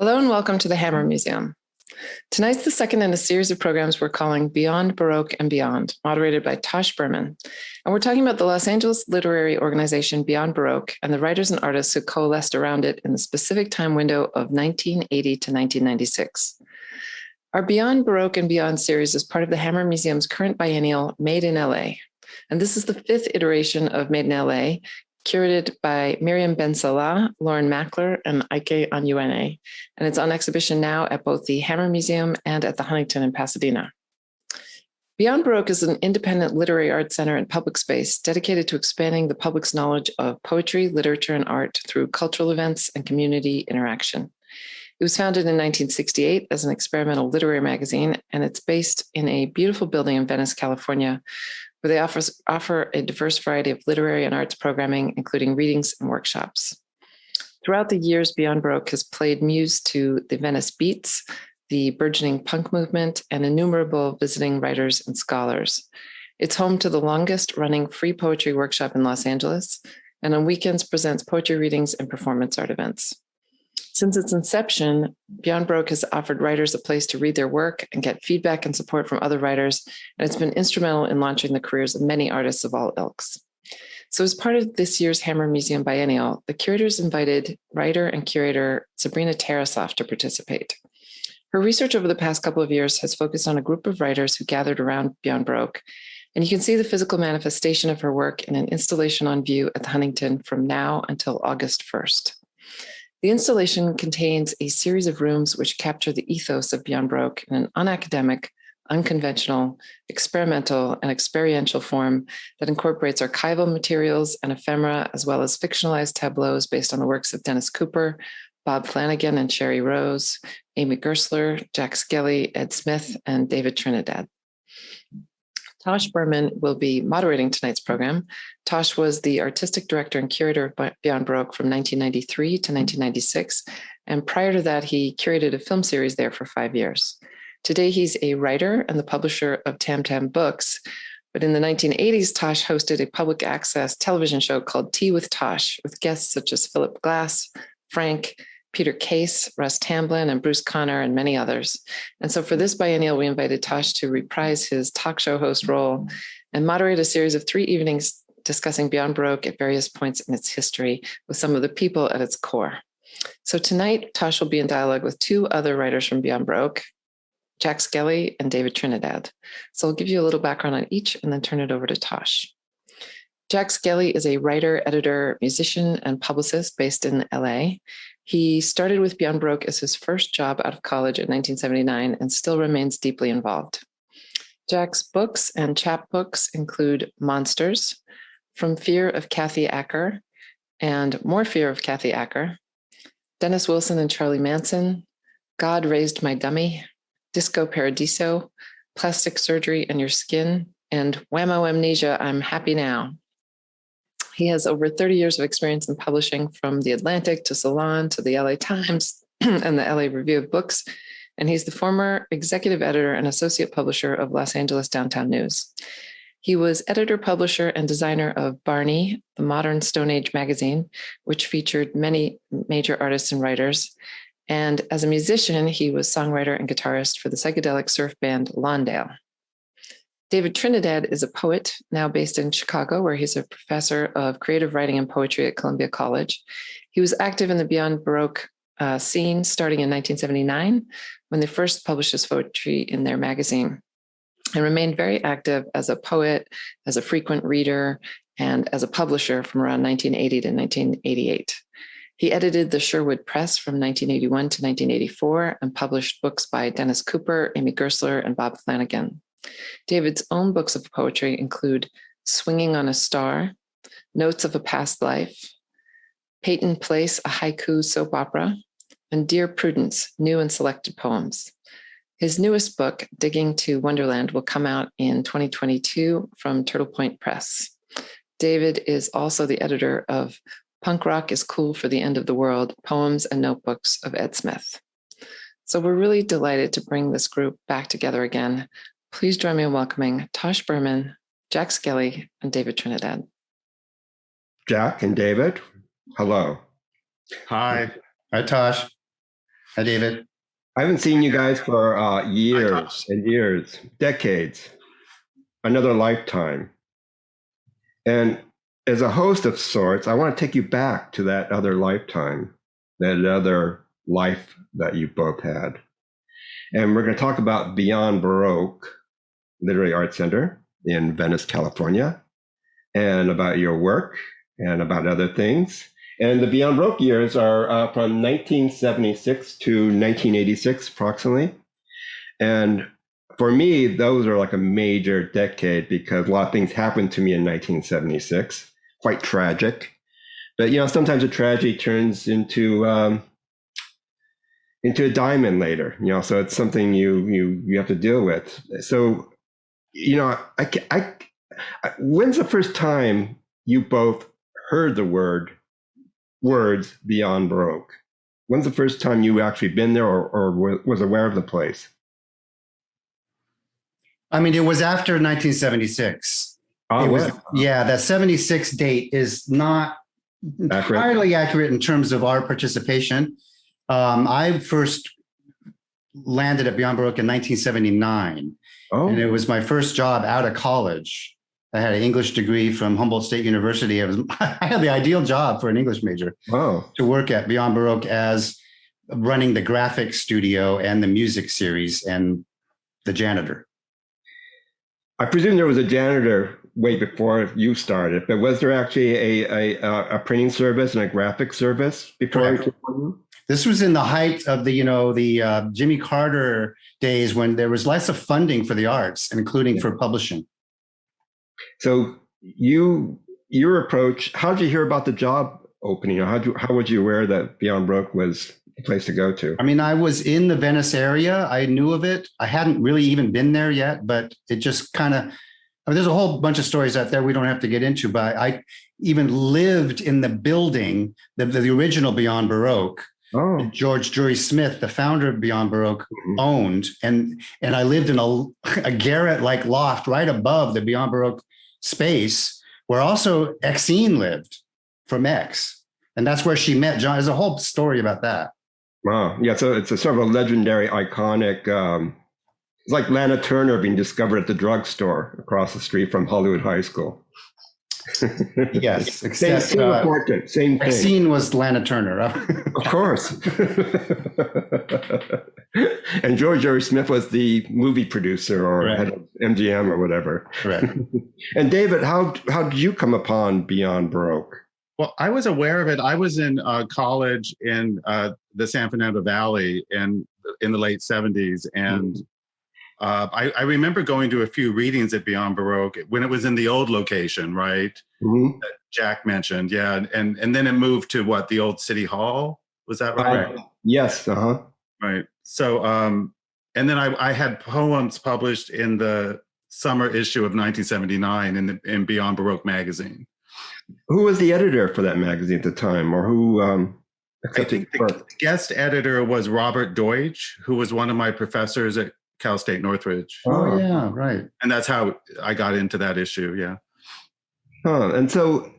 Hello and welcome to the Hammer Museum. Tonight's the second in a series of programs we're calling Beyond Baroque and Beyond, moderated by Tosh Berman. And we're talking about the Los Angeles literary organization Beyond Baroque and the writers and artists who coalesced around it in the specific time window of 1980 to 1996. Our Beyond Baroque and Beyond series is part of the Hammer Museum's current biennial Made in LA. And this is the fifth iteration of Made in LA, curated by Miriam Ben Salah, Lauren Mackler, and Ike Onyeune. And it's on exhibition now at both the Hammer Museum and at the Huntington in Pasadena. Beyond Baroque is an independent literary arts center and public space dedicated to expanding the public's knowledge of poetry, literature, and art through cultural events and community interaction. It was founded in 1968 as an experimental literary magazine, and it's based in a beautiful building in Venice, California, where they offer a diverse variety of literary and arts programming, including readings and workshops. Throughout the years, Beyond Baroque has played muse to the Venice Beats, the burgeoning punk movement, and innumerable visiting writers and scholars. It's home to the longest running free poetry workshop in Los Angeles, and on weekends presents poetry readings and performance art events. Since its inception, Beyond Baroque has offered writers a place to read their work and get feedback and support from other writers, and it's been instrumental in launching the careers of many artists of all ilks. So as part of this year's Hammer Museum Biennial, the curators invited writer and curator Sabrina Tarasoff to participate. Her research over the past couple of years has focused on a group of writers who gathered around Beyond Baroque, and you can see the physical manifestation of her work in an installation on view at the Huntington from now until August 1st. The installation contains a series of rooms which capture the ethos of Beyond Baroque in an unacademic, unconventional, experimental, and experiential form that incorporates archival materials and ephemera, as well as fictionalized tableaus based on the works of Dennis Cooper, Bob Flanagan and Sherry Rose, Amy Gersler, Jack Skelley, Ed Smith, and David Trinidad. Tosh Berman will be moderating tonight's program. Tosh was the artistic director and curator of Beyond Baroque from 1993 to 1996, and prior to that, he curated a film series there for 5 years. Today, he's a writer and the publisher of Tam Tam Books, but in the 1980s, Tosh hosted a public access television show called Tea With Tosh, with guests such as Philip Glass, Frank, Peter Case, Russ Tamblyn, and Bruce Conner, and many others. And so for this biennial, we invited Tosh to reprise his talk show host role and moderate a series of 3 evenings discussing Beyond Baroque at various points in its history with some of the people at its core. So tonight, Tosh will be in dialogue with 2 other writers from Beyond Baroque, Jack Skelley and David Trinidad. So I'll give you a little background on each and then turn it over to Tosh. Jack Skelley is a writer, editor, musician, and publicist based in LA. He started with Beyond Baroque as his first job out of college in 1979 and still remains deeply involved. Jack's books and chapbooks include Monsters, From Fear of Kathy Acker, and More Fear of Kathy Acker, Dennis Wilson and Charlie Manson, God Raised My Dummy, Disco Paradiso, Plastic Surgery and Your Skin, and Whammo Amnesia, I'm Happy Now. He has over 30 years of experience in publishing, from The Atlantic to Salon to the LA Times and the LA Review of Books. And he's the former executive editor and associate publisher of Los Angeles Downtown News. He was editor, publisher, and designer of Barney, the Modern Stone Age magazine, which featured many major artists and writers. And as a musician, he was songwriter and guitarist for the psychedelic surf band Lawndale. David Trinidad is a poet now based in Chicago, where he's a professor of creative writing and poetry at Columbia College. He was active in the Beyond Baroque scene starting in 1979, when they first published his poetry in their magazine, and remained very active as a poet, as a frequent reader, and as a publisher from around 1980 to 1988. He edited the Sherwood Press from 1981 to 1984 and published books by Dennis Cooper, Amy Gersler, and Bob Flanagan. David's own books of poetry include Swinging on a Star, Notes of a Past Life, Peyton Place, a haiku soap opera, and Dear Prudence, new and selected poems. His newest book, Digging to Wonderland, will come out in 2022 from Turtle Point Press. David is also the editor of Punk Rock is Cool for the End of the World, Poems and Notebooks of Ed Smith. So we're really delighted to bring this group back together again. Please join me in welcoming Tosh Berman, Jack Skelley, and David Trinidad. Jack and David, hello. Hi. Hi, Tosh. Hi, David. I haven't seen you guys for years and years, decades, another lifetime. And as a host of sorts, I want to take you back to that other lifetime, that other life that you both had. And we're going to talk about Beyond Baroque Literary Arts Center in Venice, California, and about your work and about other things. And the Beyond Baroque years are from 1976 to 1986, approximately. And for me, those are like a major decade because a lot of things happened to me in 1976, quite tragic. But, you know, sometimes a tragedy turns into a diamond later, you know, so it's something you have to deal with. So, you know, when's the first time you both heard the words Beyond Baroque? When's the first time you actually been there or was aware of the place? I mean, it was after 1976. Oh, it was, yeah, that 76 date is not entirely accurate in terms of our participation. I first landed at Beyond Baroque in 1979. Oh. And it was my first job out of college. I had an English degree from Humboldt State University. I had the ideal job for an English major. Wow. To work at Beyond Baroque as running the graphic studio and the music series and the janitor. I presume there was a janitor way before you started, but was there actually a printing service and a graphic service before? This was in the height of the Jimmy Carter days when there was less of funding for the arts, including for publishing. So your approach, how did you hear about the job opening? How would you aware that Beyond Baroque was the place to go to? I mean, I was in the Venice area. I knew of it. I hadn't really even been there yet, but it just kind of, I mean, there's a whole bunch of stories out there we don't have to get into, but I even lived in the building, the original Beyond Baroque. Oh. George Drury Smith, the founder of Beyond Baroque, owned, and I lived in a garret-like loft right above the Beyond Baroque space, where also Exene lived from X, and that's where she met John. There's a whole story about that. Wow, yeah. So it's a sort of a legendary, iconic. It's like Lana Turner being discovered at the drugstore across the street from Hollywood High School. Yes, except same thing. Exene was Lana Turner. Of course. And George Drury Smith was the movie producer or head of MGM or whatever. Right. And David, how did you come upon Beyond Baroque? Well, I was aware of it. I was in college in the San Fernando Valley in the late 70s. And I remember going to a few readings at Beyond Baroque when it was in the old location, right? Mm-hmm. That Jack mentioned. Yeah. And then it moved to what, the old City Hall? Was that right? Yes. Uh-huh. Right. So, and then I had poems published in the summer issue of 1979 in Beyond Baroque magazine. Who was the editor for that magazine at the time, or who I think the guest editor was Robert Deutsch, who was one of my professors at Cal State Northridge. Oh, yeah, right. And that's how I got into that issue, yeah. And so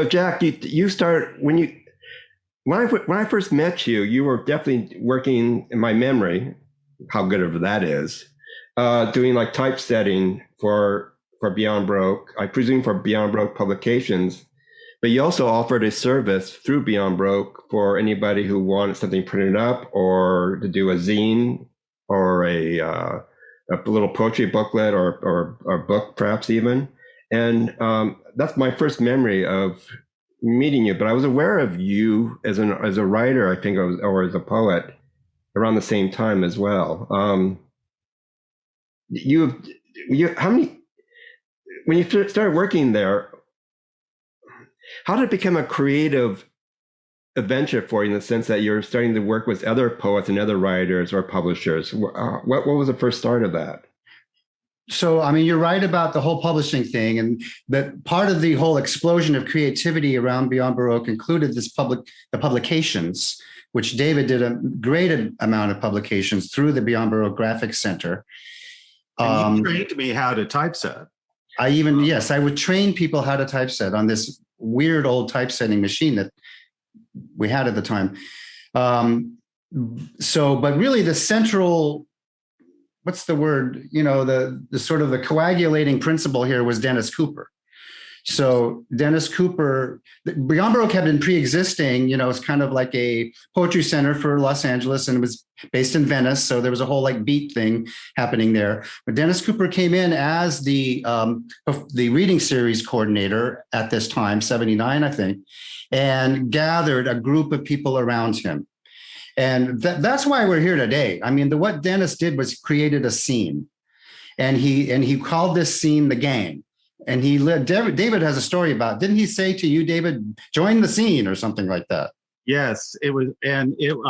Jack, you started, when I first met you, you were definitely working, in my memory, how good of that is, doing like typesetting for Beyond Baroque, I presume for Beyond Baroque publications, but you also offered a service through Beyond Baroque for anybody who wanted something printed up or to do a zine or a little poetry booklet or a book perhaps even. And that's my first memory of meeting you, but I was aware of you as a writer, I think, or as a poet around the same time as well. How many, when you started working there, how did it become a creative adventure for you in the sense that you're starting to work with other poets and other writers or publishers? What was the first start of that? So, I mean, you're right about the whole publishing thing, and that part of the whole explosion of creativity around Beyond Baroque included the publications, which David did a great amount of publications through the Beyond Baroque Graphics Center. And you trained me how to typeset. Yes, I would train people how to typeset on this weird old typesetting machine that we had at the time. So, but really the central, what's the word? The sort of the coagulating principle here was Dennis Cooper. So Dennis Cooper, Beyond Baroque had been pre-existing, it's kind of like a poetry center for Los Angeles, and it was based in Venice. So there was a whole like beat thing happening there. But Dennis Cooper came in as the reading series coordinator at this time, 79, I think, and gathered a group of people around him. And that's why we're here today. I mean, what Dennis did was created a scene, and he called this scene the gang. And David has a story about, didn't he say to you, David, join the scene or something like that? Yes, it was. And in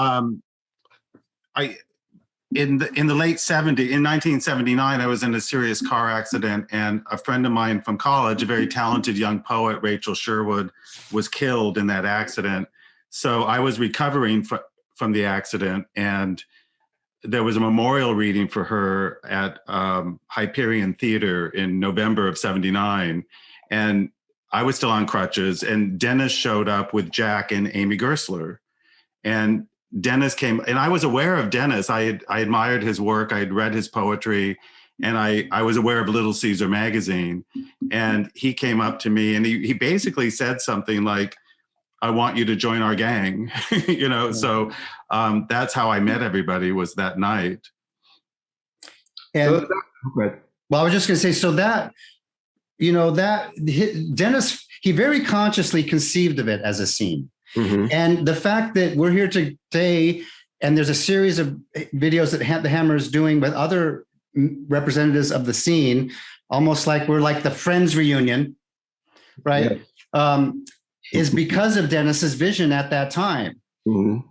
the late 70s, in 1979, I was in a serious car accident, and a friend of mine from college, a very talented young poet, Rachel Sherwood, was killed in that accident. So I was recovering from the accident, and there was a memorial reading for her at Hyperion Theater in November of 79. And I was still on crutches, and Dennis showed up with Jack and Amy Gersler. And Dennis came, and I was aware of Dennis. I admired his work. I had read his poetry, and I was aware of Little Caesar magazine. And he came up to me, and he basically said something like, I want you to join our gang, So that's how I met everybody, was that night. And well, I was just going to say, so Dennis, he very consciously conceived of it as a scene. Mm-hmm. And the fact that we're here today, and there's a series of videos that the Hammer is doing with other representatives of the scene, almost like we're like the Friends reunion, right? Yeah. Is because of Dennis's vision at that time. Mm-hmm.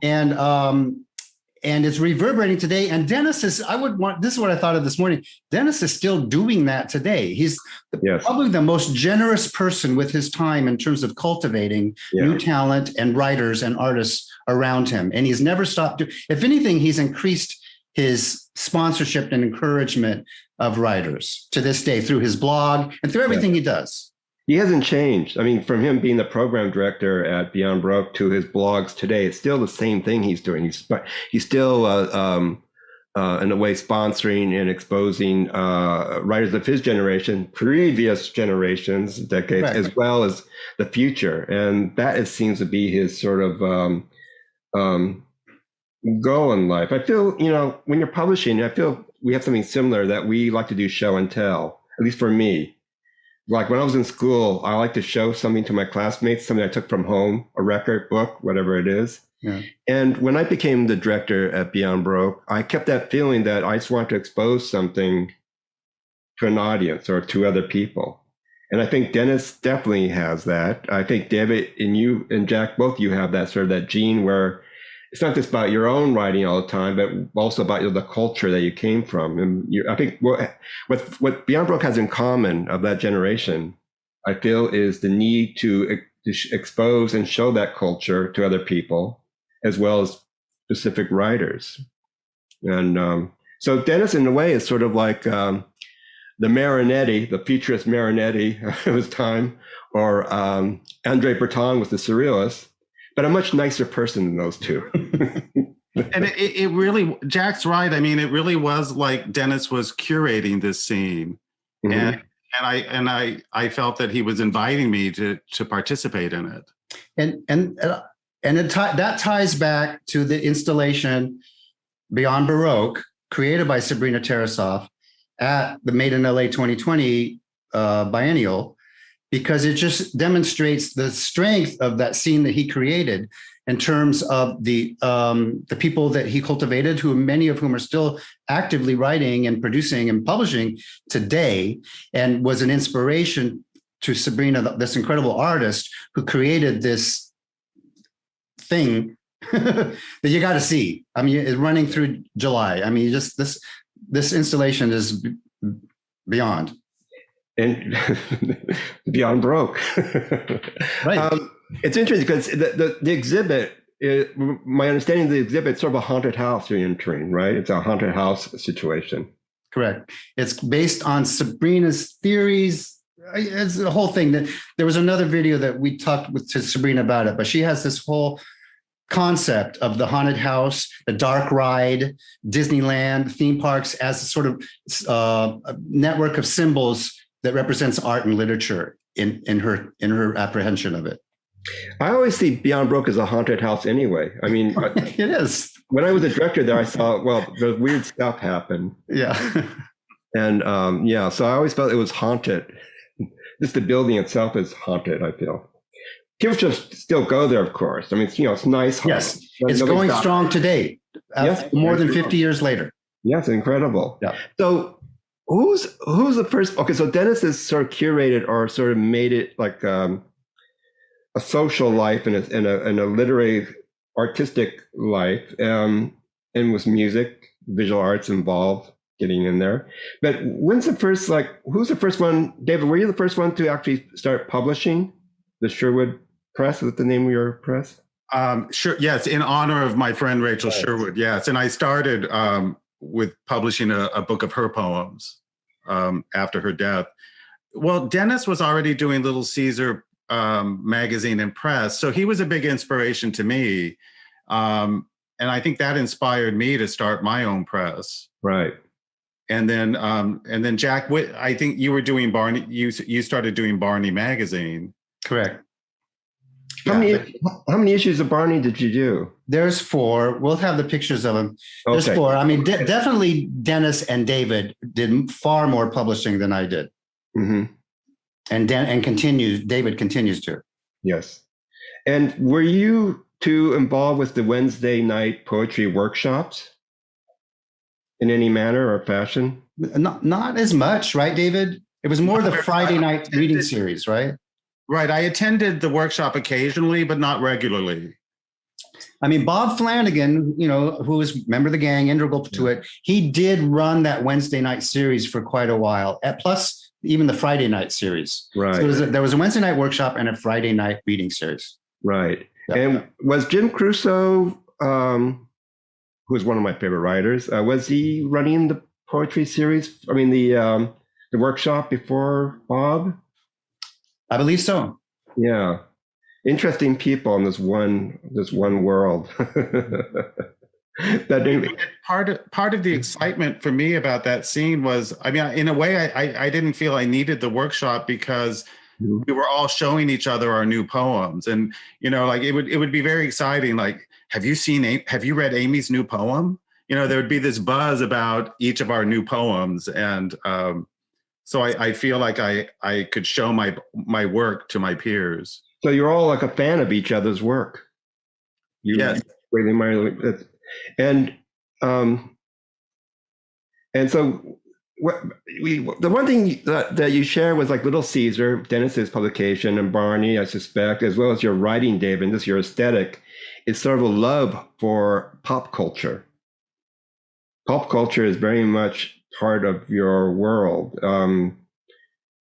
And it's reverberating today. And Dennis is, this is what I thought of this morning. Dennis is still doing that today. He's probably the most generous person with his time in terms of cultivating new talent and writers and artists around him. And he's never stopped. If anything, he's increased his sponsorship and encouragement of writers to this day through his blog and through everything he does. He hasn't changed. I mean, from him being the program director at Beyond Baroque to his blogs today, it's still the same thing he's doing. He's still, in a way, sponsoring and exposing writers of his generation, previous generations, decades, right, as well as the future. And that seems to be his sort of goal in life. I feel, when you're publishing, I feel we have something similar that we like to do, show and tell, at least for me. Like when I was in school, I like to show something to my classmates, something I took from home, a record, book, whatever it is. Yeah. And when I became the director at Beyond Baroque, I kept that feeling that I just want to expose something to an audience or to other people. And I think Dennis definitely has that. I think David and you and Jack, both you have that sort of that gene where it's not just about your own writing all the time, but also about the culture that you came from. And I think what Beyond Baroque has in common of that generation, I feel, is the need to expose and show that culture to other people, as well as specific writers. And so Dennis, in a way, is sort of like the Marinetti, the futurist Marinetti of his time, or André Breton was the surrealist, but a much nicer person than those two. And it really, Jack's right. I mean, it really was like Dennis was curating this scene. Mm-hmm. And I felt that he was inviting me to participate in it. And that ties back to the installation Beyond Baroque, created by Sabrina Tarasoff at the Made in LA 2020 biennial, because it just demonstrates the strength of that scene that he created in terms of the people that he cultivated, who many of whom are still actively writing and producing and publishing today, and was an inspiration to Sabrina, this incredible artist who created this thing that you got to see. I mean, it's running through July. I mean, just this installation is beyond. And Beyond Baroque. Right. It's interesting because the exhibit, my understanding of the exhibit, is sort of a haunted house you're entering, right? It's a haunted house situation. Correct. It's based on Sabrina's theories. It's the whole thing. That there was another video that we talked to Sabrina about it, but she has this whole concept of the haunted house, the dark ride, Disneyland, theme parks as a sort of a network of symbols that represents art and literature in her apprehension of it. I always see Beyond Baroque as a haunted house anyway. I mean, It is. when I was a director there, I saw, well, the weird stuff happen. Yeah. And yeah, so I always felt it was haunted. Just the building itself is haunted, I feel. People should still go there, of course. I mean, it's nice. Yes, it's going strong today, Yes, more than 50 years later. Yes, incredible. Yeah. So who's the first? Okay, so Dennis has sort of curated or sort of made it like a social life and a literary, artistic life, and with music, visual arts involved, getting in there. But who's the first one? David, were you the first one to actually start publishing? The Sherwood Press, is that the name of your press? Sure. Yes, in honor of my friend Rachel Sherwood. Yes, and I started with publishing a book of her poems after her death. Well, Dennis was already doing Little Caesar magazine and press, so he was a big inspiration to me, and I think that inspired me to start my own press. Right. And then Jack, I think you were doing Barney. You started doing Barney Magazine. Correct. How many issues of Barney did you do? There's 4. We'll have the pictures of them. There's Okay. 4. I mean, definitely Dennis and David did far more publishing than I did. Mm-hmm. And David continues to. Yes. And were you two involved with the Wednesday night poetry workshops in any manner or fashion? Not as much, right, David? It was more the Friday night reading series, right? Right. I attended the workshop occasionally, but not regularly. I mean, Bob Flanagan, who was a member of the gang, integral to it, he did run that Wednesday night series for quite a while, plus even the Friday night series. Right. So there was a Wednesday night workshop and a Friday night reading series. Right. Yeah. And was Jim Crusoe, who's one of my favorite writers, was he running the poetry series? I mean, the workshop before Bob? I believe so. Yeah. Interesting people in this one world. Part of the excitement for me about that scene was, I mean, in a way, I didn't feel I needed the workshop because we were all showing each other our new poems, and like it would be very exciting. Like, have you read Amy's new poem? There would be this buzz about each of our new poems, and so I feel like I could show my work to my peers. So you're all like a fan of each other's work. Yes. Really admire, and so the one thing that you share was like Little Caesar, Dennis's publication, and Barney, I suspect, as well as your writing, David, and just your aesthetic, is sort of a love for pop culture. Pop culture is very much part of your world,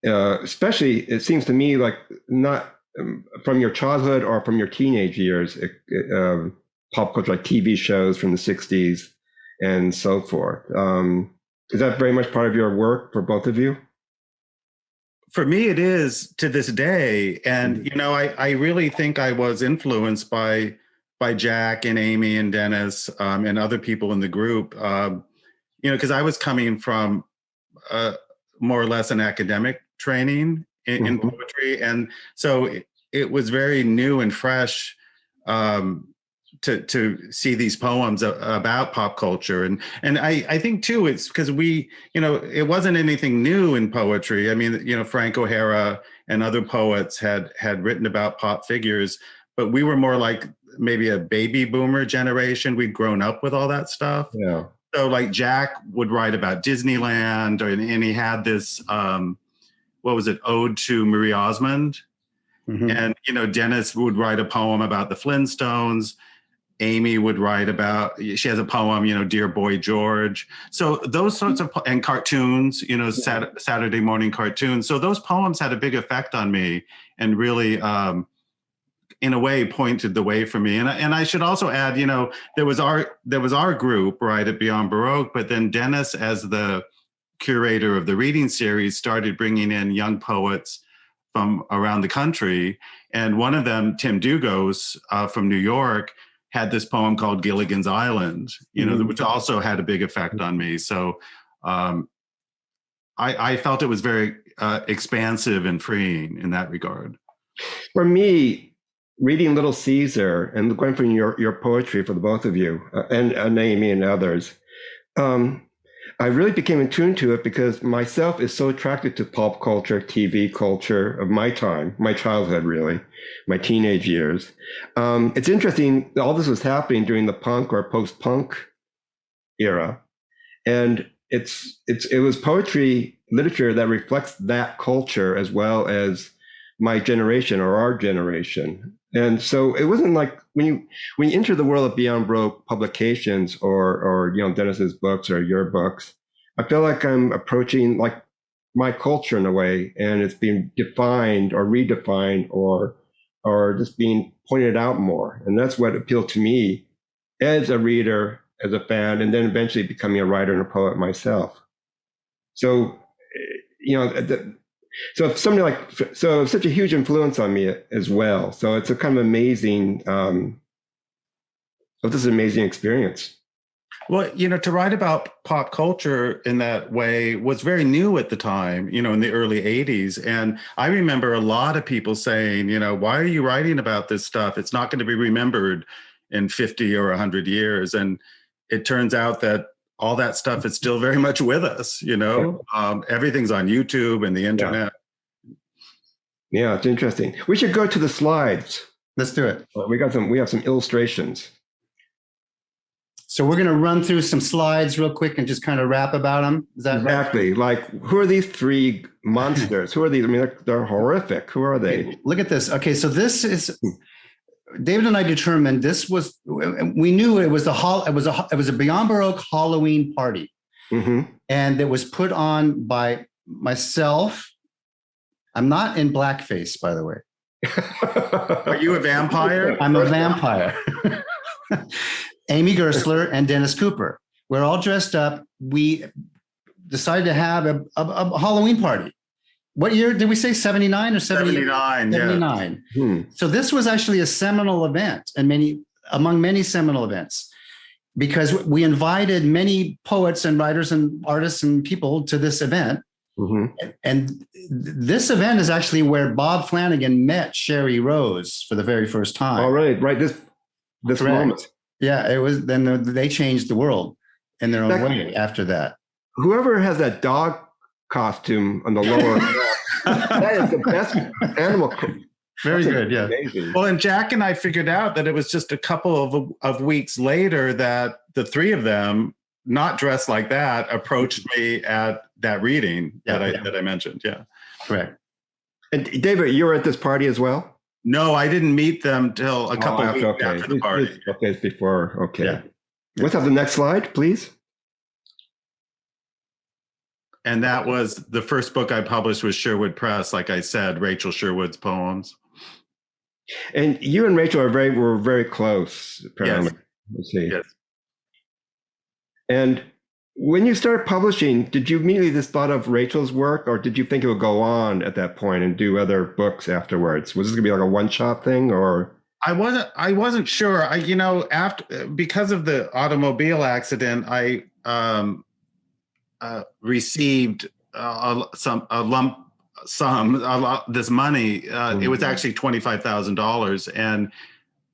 especially, it seems to me, like not from your childhood or from your teenage years, pop culture, like TV shows from the 60s and so forth. Is that very much part of your work for both of you? For me, it is to this day. And, I really think I was influenced by Jack and Amy and Dennis and other people in the group, because I was coming from more or less an academic training in poetry. And so it was very new and fresh to see these poems about pop culture. And I think too, it's because it wasn't anything new in poetry. I mean, Frank O'Hara and other poets had written about pop figures, but we were more like maybe a baby boomer generation. We'd grown up with all that stuff. Yeah. So like Jack would write about Disneyland, and he had this, what was it, Ode to Marie Osmond. Mm-hmm. And, Dennis would write a poem about the Flintstones. Amy would write about, she has a poem, Dear Boy George. So those sorts of, and cartoons, Saturday morning cartoons. So those poems had a big effect on me and really, in a way, pointed the way for me. And I should also add, there was our group, right, at Beyond Baroque, but then Dennis, as the curator of the reading series, started bringing in young poets from around the country. And one of them, Tim Dugos from New York, had this poem called Gilligan's Island, which also had a big effect on me. So I felt it was very expansive and freeing in that regard. For me, reading Little Caesar and going from your poetry for the both of you, and Amy and others, I really became in tune to it because myself is so attracted to pulp culture, TV culture of my time, my childhood, really, my teenage years. It's interesting, all this was happening during the punk or post-punk era. And it was poetry, literature that reflects that culture as well as my generation or our generation. And so it wasn't like when you enter the world of Beyond Baroque publications or Dennis's books or your books, I feel like I'm approaching like my culture in a way, and it's being defined or redefined or just being pointed out more. And that's what appealed to me as a reader, as a fan, and then eventually becoming a writer and a poet myself. So, so something like, so such a huge influence on me as well. So it's a kind of amazing, this is an amazing experience. Well, to write about pop culture in that way was very new at the time, in the early 80s. And I remember a lot of people saying, why are you writing about this stuff? It's not going to be remembered in 50 or 100 years. And it turns out that all that stuff is still very much with us, everything's on YouTube and the internet. Yeah, it's interesting. We should go to the slides. Let's do it. We have some illustrations. So we're going to run through some slides real quick and just kind of rap about them. Is that exactly right? Like, who are these three monsters? Who are these? I mean, they're horrific. Who are they? Okay, look at this. Okay, so this is David and I determined this was. We knew it was a Beyond Baroque Halloween party, and it was put on by myself. I'm not in blackface, by the way. Are you a vampire? I'm a vampire. Amy Gersler and Dennis Cooper. We're all dressed up. We decided to have a Halloween party. What year did we say? 79 or 79? 79. Yeah. So this was actually a seminal event, and among many seminal events, because we invited many poets and writers and artists and people to this event. And this event is actually where Bob Flanagan met Sherry Rose for the very first time. Oh, right. This moment. Yeah, it was. Then they changed the world in their own way after that. Whoever has that dog costume on the lower, that is the best animal. Very good. Yeah. Amazing. Well, and Jack and I figured out that it was just a couple of weeks later that the three of them, not dressed like that, approached me at that reading that I mentioned. Yeah. Correct. And David, you were at this party as well? No, I didn't meet them till a couple of weeks after the party. Okay, it's before. Okay. Yeah. Let's have the next slide, please. And that was the first book I published with Sherwood Press, like I said, Rachel Sherwood's poems. And you and Rachel were very close, apparently. Yes. Let's see. Yes. And when you started publishing, did you immediately just thought of Rachel's work, or did you think it would go on at that point and do other books afterwards? Was this gonna be like a one-shot thing, or? I wasn't sure. Because of the automobile accident, I received this money. It was actually $25,000, and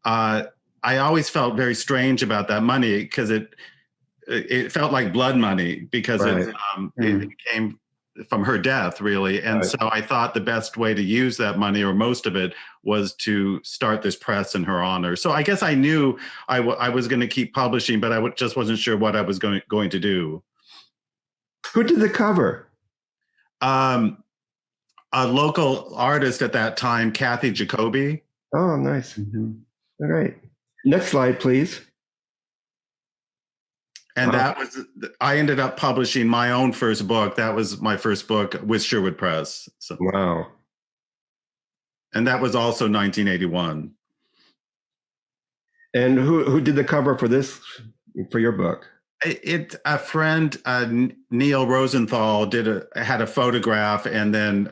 I always felt very strange about that money because it felt like blood money because it came from her death, really. And so I thought the best way to use that money, or most of it, was to start this press in her honor. So I guess I knew I was going to keep publishing, but I just wasn't sure what I was going to do. Who did the cover? A local artist at that time, Kathy Jacoby. Oh, nice. All right. Next slide, please. And I ended up publishing my own first book. That was my first book with Sherwood Press. So. Wow. And that was also 1981. And who did the cover for your book? A friend, Neil Rosenthal, had a photograph, and then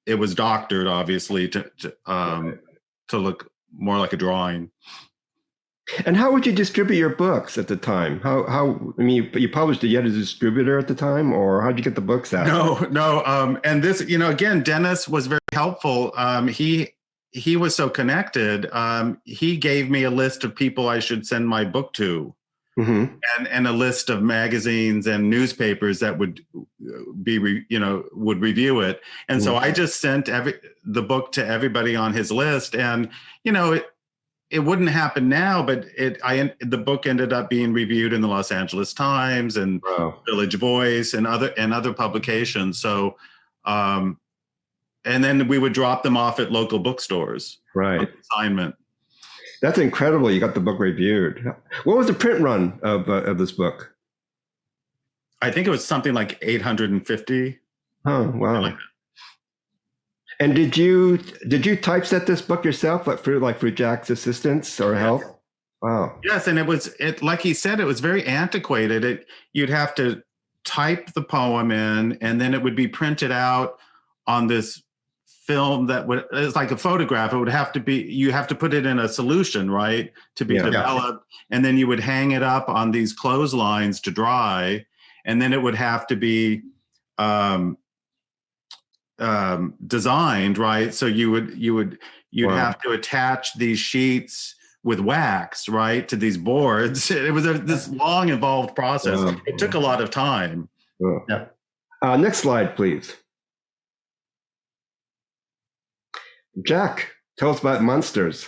it was doctored, obviously, to look more like a drawing. And how would you distribute your books at the time? I mean, you published it, you had a distributor at the time, or how'd you get the books out? No. And this, again, Dennis was very helpful. He was so connected. He gave me a list of people I should send my book to, and a list of magazines and newspapers that would would review it. And so I just sent the book to everybody on his list, and it wouldn't happen now, but the book ended up being reviewed in the Los Angeles Times and Village Voice and other publications. So, and then we would drop them off at local bookstores. Right. On assignment. That's incredible. You got the book reviewed. What was the print run of this book? I think it was something like 850. Oh, wow. Like, and did you typeset this book yourself, through Jack's assistance or help? Wow. Yes, and it like he said, it was very antiquated. You'd have to type the poem in, and then it would be printed out on this film it's like a photograph. It would have to be, you have to put it in a solution, right, to be developed, and then you would hang it up on these clotheslines to dry, and then it would have to be designed, right? So you'd have to attach these sheets with wax, right, to these boards. It was this long, involved process. It took a lot of time. Next slide, please. Jack, tell us about Monsters.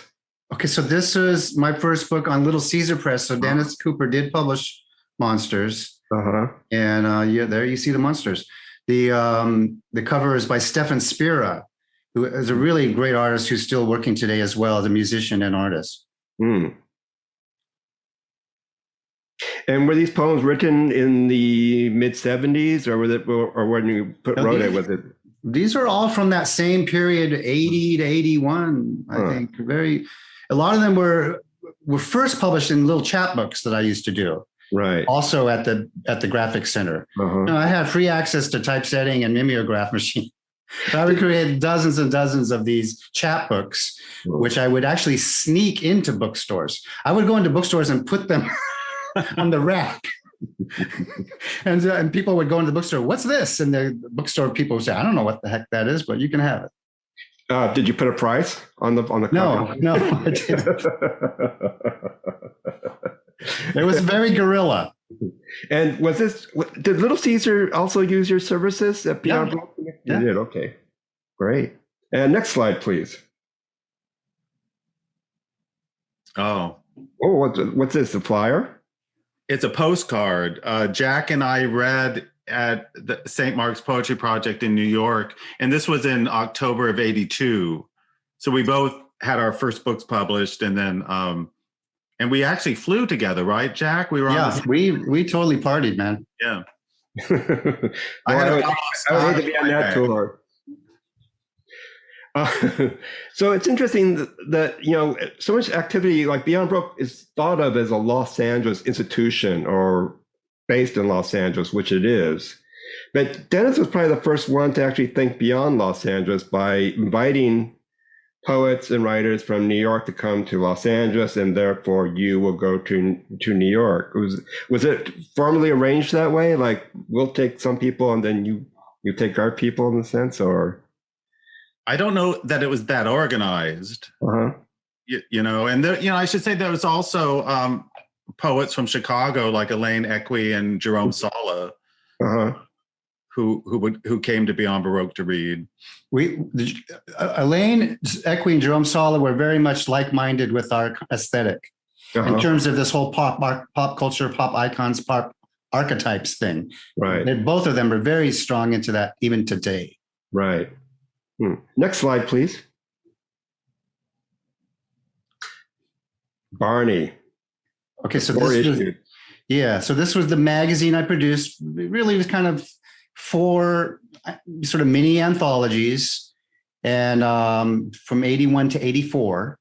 Okay, so this was my first book on Little Caesar Press. So Dennis Cooper did publish Monsters, and there you see the monsters. The cover is by Stefan Spira, who is a really great artist who's still working today as well as a musician and artist. And were these poems written in the mid-70s, or when you wrote it? Was it? These are all from that same period, 80 to 81. I think a lot of them were first published in little chapbooks that I used to do. Right. Also at the Graphic Center. I had free access to typesetting and mimeograph machine. I would create dozens and dozens of these chapbooks, which I would actually sneak into bookstores. I would go into bookstores and put them on the rack. and people would go into the bookstore, what's this? And the bookstore people would say, I don't know what the heck that is, but you can have it. Did you put a price on the copy? No, I didn't. It was very guerrilla. And did Little Caesar also use your services at Beyond Baroque? Yeah. You did, okay. Great. And next slide, please. What's this, a flyer? It's a postcard. Jack and I read at the St. Mark's Poetry Project in New York, and this was in October of '82. So we both had our first books published, and then and we actually flew together, right, Jack? We were we totally partied, man. Yeah. I would hate to be on that tour. So it's interesting that so much activity like Beyond Baroque is thought of as a Los Angeles institution or based in Los Angeles, which it is. But Dennis was probably the first one to actually think beyond Los Angeles by inviting poets and writers from New York to come to Los Angeles, and therefore you will go to New York. Was it formally arranged that way? Like we'll take some people and then you take our people in a sense, or? I don't know that it was that organized, and I should say there was also poets from Chicago like Elaine Equi and Jerome Sala, who came to Beyond Baroque to read. Elaine Equi and Jerome Sala were very much like-minded with our aesthetic in terms of this whole pop culture, pop icons, pop archetypes thing. Right. Both of them are very strong into that even today. Right. Next slide, please. Barney. Okay, so this was the magazine I produced. It really was kind of 4 sort of mini anthologies, and from 81 to 84.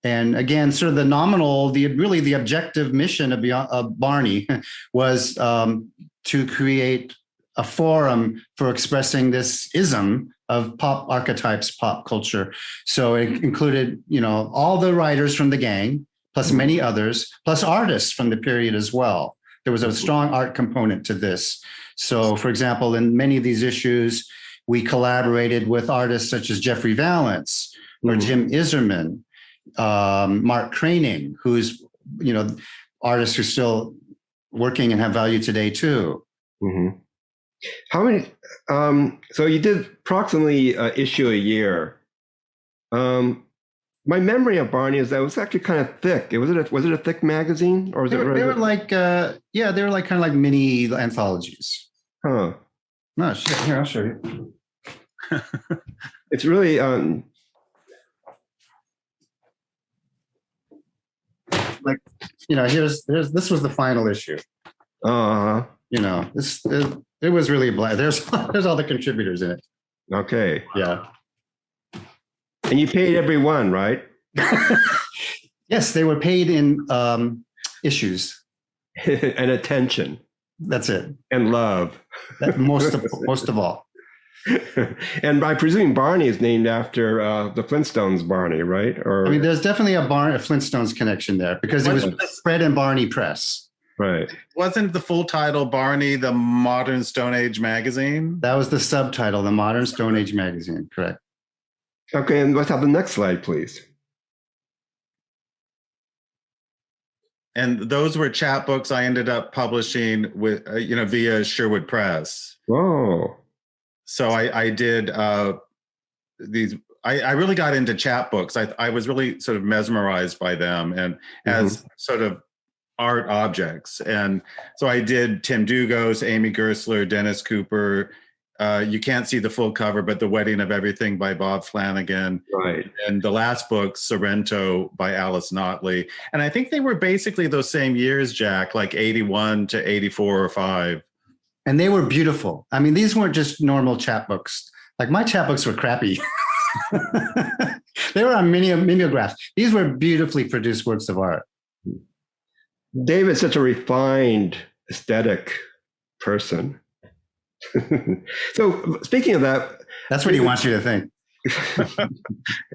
And again, sort of the objective mission of Barney was to create a forum for expressing this ism of pop archetypes, pop culture. So it included, all the writers from the gang, plus many others, plus artists from the period as well. There was a strong art component to this. So, for example, in many of these issues, we collaborated with artists such as Jeffrey Valance or Jim Iserman, Mark Craning, who's, artists who are still working and have value today too. Mm-hmm. How many? So you did approximately issue a year. My memory of Barney is that it was actually kind of thick. Was it a thick magazine, or was They were like kind of like mini anthologies. Huh. No, shit. Here, I'll show you. It's really like, this was the final issue. It was really black. There's all the contributors in it. Okay. Yeah. And you paid everyone, right? Yes, they were paid in issues. And attention. That's it. And love. Most of all. And I presume Barney is named after the Flintstones Barney, right? Or there's definitely a Flintstones connection there because it was Fred and Barney Press. Right. Wasn't the full title Barney, the Modern Stone Age Magazine? That was the subtitle, the Modern Stone Age Magazine, correct. Okay, and let's have the next slide, please. And those were chapbooks I ended up publishing with, via Sherwood Press. Oh. So I did these. I really got into chapbooks. I was really sort of mesmerized by them and as sort of art objects. And so I did Tim Dugos, Amy Gersler, Dennis Cooper. You can't see the full cover, but The Wedding of Everything by Bob Flanagan. Right. And the last book, Sorrento by Alice Notley. And I think they were basically those same years, Jack, like 81 to 84 or 5. And they were beautiful. These weren't just normal chapbooks. Like my chapbooks were crappy. They were on mimeographs. These were beautifully produced works of art. David's such a refined aesthetic person. So speaking of that, that's what he wants you to think.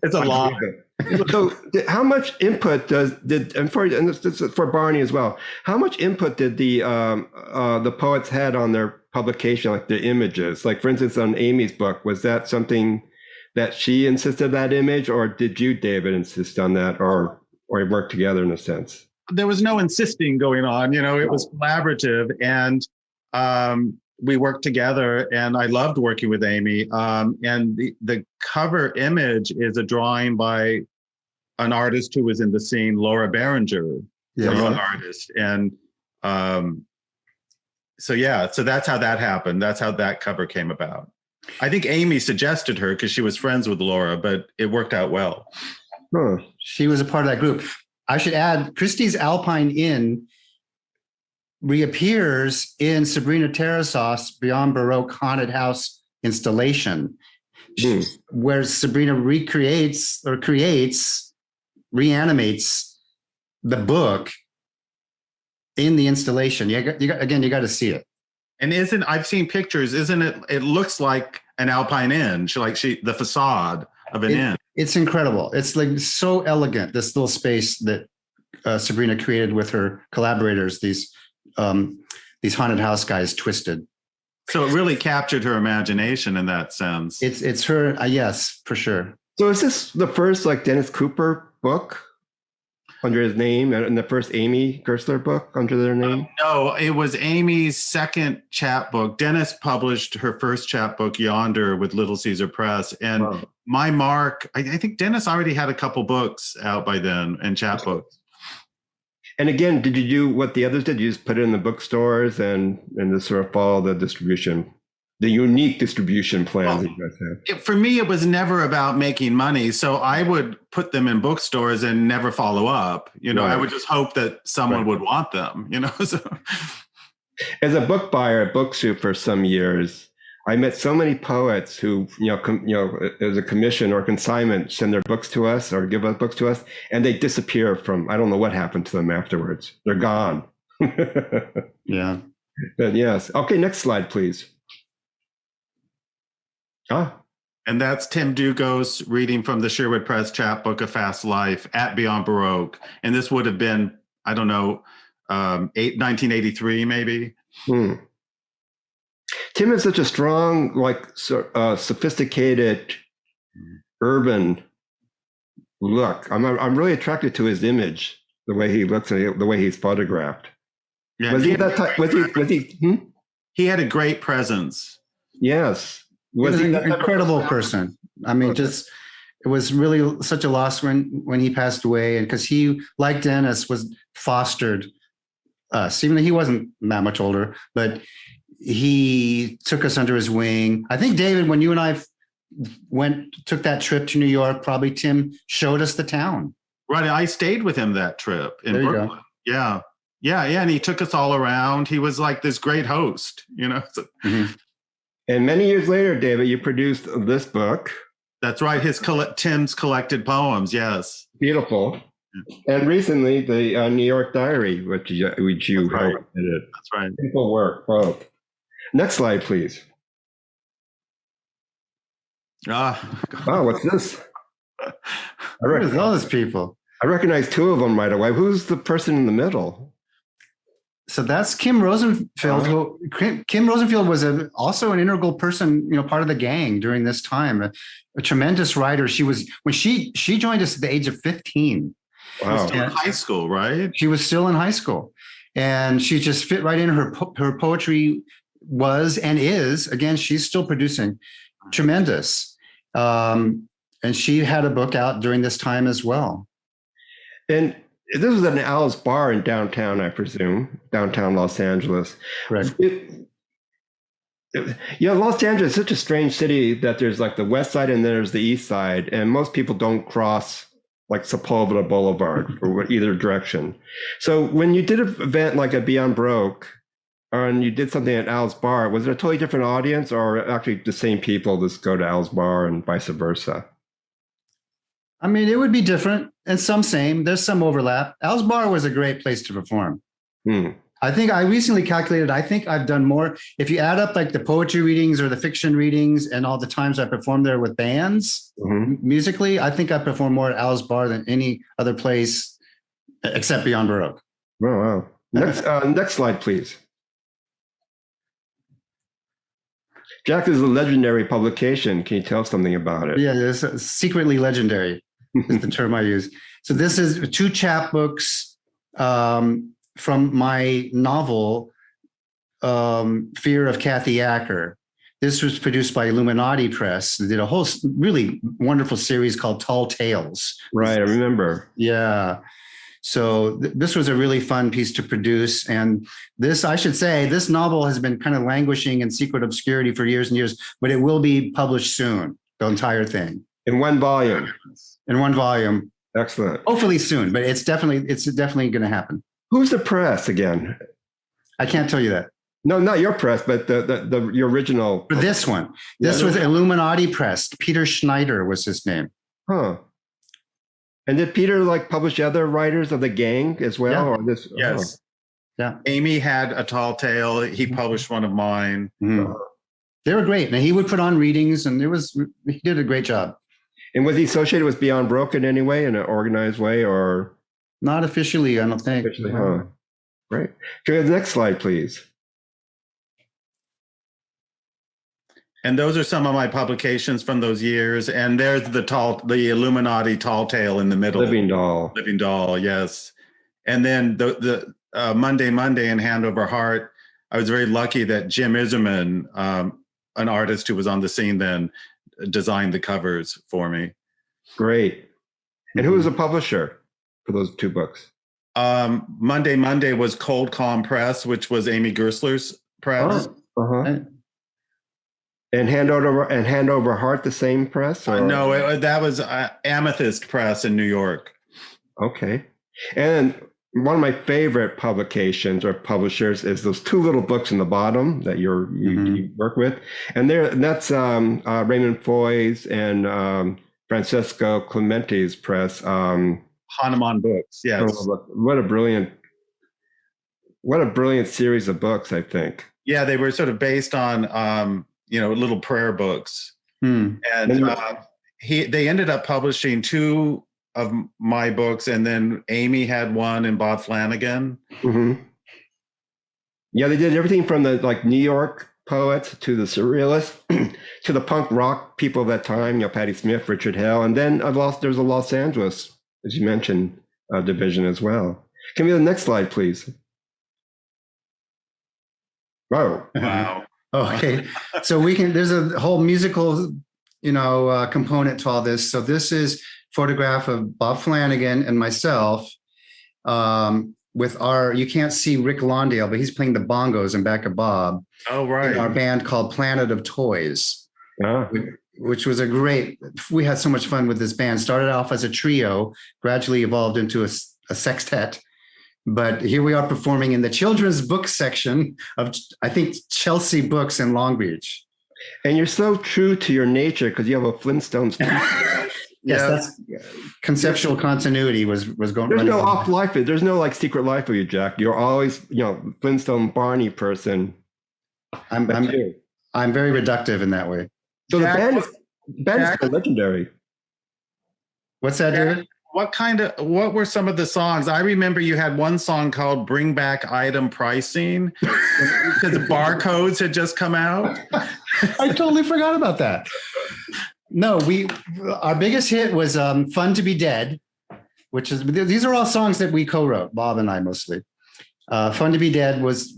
It's a lot. So how much input and this is for Barney as well, how much input did the poets had on their publication, like the images? Like for instance, on Amy's book, was that something that she insisted that image, or did you, David, insist on that, or work together in a sense? There was no insisting going on, it was collaborative, and we worked together, and I loved working with Amy. And the cover image is a drawing by an artist who was in the scene, Laura Berenger, a young artist. And so that's how that happened. That's how that cover came about. I think Amy suggested her because she was friends with Laura, but it worked out well. Huh. She was a part of that group. I should add, Christie's Alpine Inn reappears in Sabrina Tarasov's Beyond Baroque Haunted House installation, where Sabrina reanimates the book in the installation. You got to see it. And I've seen pictures, it looks like an Alpine Inn, the facade of an inn. It's incredible. It's like so elegant, this little space that Sabrina created with her collaborators, these haunted house guys, Twisted. So it really captured her imagination in that sense. It's her, yes, for sure. So is this the first Dennis Cooper book under his name, and the first Amy Gersler book under their name? No, it was Amy's second chapbook. Dennis published her first chapbook, Yonder, with Little Caesar Press. And my mark, I think Dennis already had a couple books out by then, and chapbooks. And again, did you do what the others did? You just put it in the bookstores and just sort of follow the distribution, the unique distribution plans that you guys have? For me, it was never about making money. So I would put them in bookstores and never follow up. Right. I would just hope that someone would want them, So. As a book buyer at Book Soup for some years, I met so many poets who, as a commission or consignment, send their books to us or give us books to us, and they disappear from, I don't know what happened to them afterwards. They're gone. Yeah. But yes. Okay, next slide, please. And that's Tim Dugos reading from the Sherwood Press chapbook, A Fast Life at Beyond Baroque. And this would have been, I don't know, 1983 maybe. Tim has such a strong, like, sophisticated, urban look. I'm really attracted to his image, the way he looks and the way he's photographed. Yeah, Was he that type? Was he? He had a great presence. Yes. Was he an an incredible person? I mean, just it was really such a loss when he passed away, and because he, like Dennis, was fostered us, even though he wasn't that much older, but he took us under his wing. I think, David, when you and I took that trip to New York, probably Tim showed us the town. Right. I stayed with him that trip in Brooklyn. Go. Yeah. Yeah. Yeah. And he took us all around. He was like this great host, you know. So, And many years later, David, you produced this book. That's right. Tim's collected poems. Yes. Beautiful. And recently, the New York Diary, which you right. did. That's right. Simple work, both. Next slide, please. Oh, what's this? What is all these people? I recognize two of them right away. Who's the person in the middle? So that's Kim Rosenfield. Kim Rosenfield was also an integral person, part of the gang during this time. A tremendous writer. She was when she joined us at the age of 15. Wow. Still in high school, right? She was still in high school, and she just fit right in. Her poetry was and is, again, she's still producing, tremendous. And she had a book out during this time as well. And this was an Al's bar in downtown, I presume, downtown Los Angeles. Right. Los Angeles is such a strange city that there's like the west side and then there's the east side, and most people don't cross like Sepulveda Boulevard or either direction. So when you did an event like a Beyond Baroque, and you did something at Al's bar, was it a totally different audience, or actually the same people just go to Al's bar and vice versa? I mean, it would be different and some same. There's some overlap. Al's bar was a great place to perform. I think I recently calculated, I think I've done more. If you add up like the poetry readings or the fiction readings and all the times I performed there with bands, musically, I think I performed more at Al's bar than any other place except Beyond Baroque. Oh, wow. Next slide, please. Jack is a legendary publication. Can you tell us something about it? Yeah, it's secretly legendary is the term I use. So this is 2 chapbooks from my novel, Fear of Kathy Acker. This was produced by Illuminati Press. They did a whole really wonderful series called Tall Tales. Right, I remember. Yeah. So this was a really fun piece to produce. And this, I should say, this novel has been kind of languishing in secret obscurity for years and years, but it will be published soon, the entire thing. In one volume. In one volume. Excellent. Hopefully soon, but it's definitely going to happen. Who's the press again? I can't tell you that. No, not your press, but your original. For this one. This was Illuminati Press. Peter Schneider was his name. Huh. And did Peter publish other writers of the gang as well? Yeah. Or this? Yes. Oh. Yeah. Amy had a tall tale. He published one of mine. They were great. And he would put on readings, and he did a great job. And was he associated with Beyond Baroque in any way, in an organized way, or? Not officially, I don't think. Officially, huh? Right. Okay, the next slide, please. And those are some of my publications from those years. And there's the Illuminati tall tale in the middle. Living Doll. Living Doll, yes. And then the Monday and Hand Over Heart. I was very lucky that Jim Iserman, an artist who was on the scene then, designed the covers for me. Great. And who was the publisher for those 2 books? Monday was Cold Calm Press, which was Amy Gersler's press. And Hand Over Heart, the same press? Or? No, that was Amethyst Press in New York. Okay. And one of my favorite publications or publishers is those 2 little books in the bottom that you work with. And that's Raymond Foy's and Francesco Clementi's press. Hanuman Books, yes. What a brilliant series of books, I think. Yeah, they were sort of based on little prayer books. Hmm. And they ended up publishing 2 of my books, and then Amy had one and Bob Flanagan. Mm-hmm. Yeah, they did everything from the like New York poets to the surrealists to the punk rock people of that time, you know, Patti Smith, Richard Hell, and then there's a Los Angeles, as you mentioned, division as well. Can we have the next slide, please? Oh, Wow. Okay, so there's a whole musical, component to all this. So this is photograph of Bob Flanagan and myself with you can't see Rick Londale, but he's playing the bongos in back of Bob. Oh, right. In our band called Planet of Toys, which was we had so much fun with this band. Started off as a trio, gradually evolved into a sextet. But here we are performing in the children's book section of, I think, Chelsea Books in Long Beach. And you're so true to your nature because you have a Flintstones. Yes, that's conceptual continuity was going. There's no off life. There's no like secret life of you, Jack. You're always, Flintstone Barney person. I'm very reductive in that way. So Jack, the band is still legendary. What's that, David? What were some of the songs? I remember you had one song called Bring Back Item Pricing because barcodes had just come out. I totally forgot about that. No, our biggest hit was Fun to Be Dead, these are all songs that we co-wrote, Bob and I mostly. Fun to Be Dead was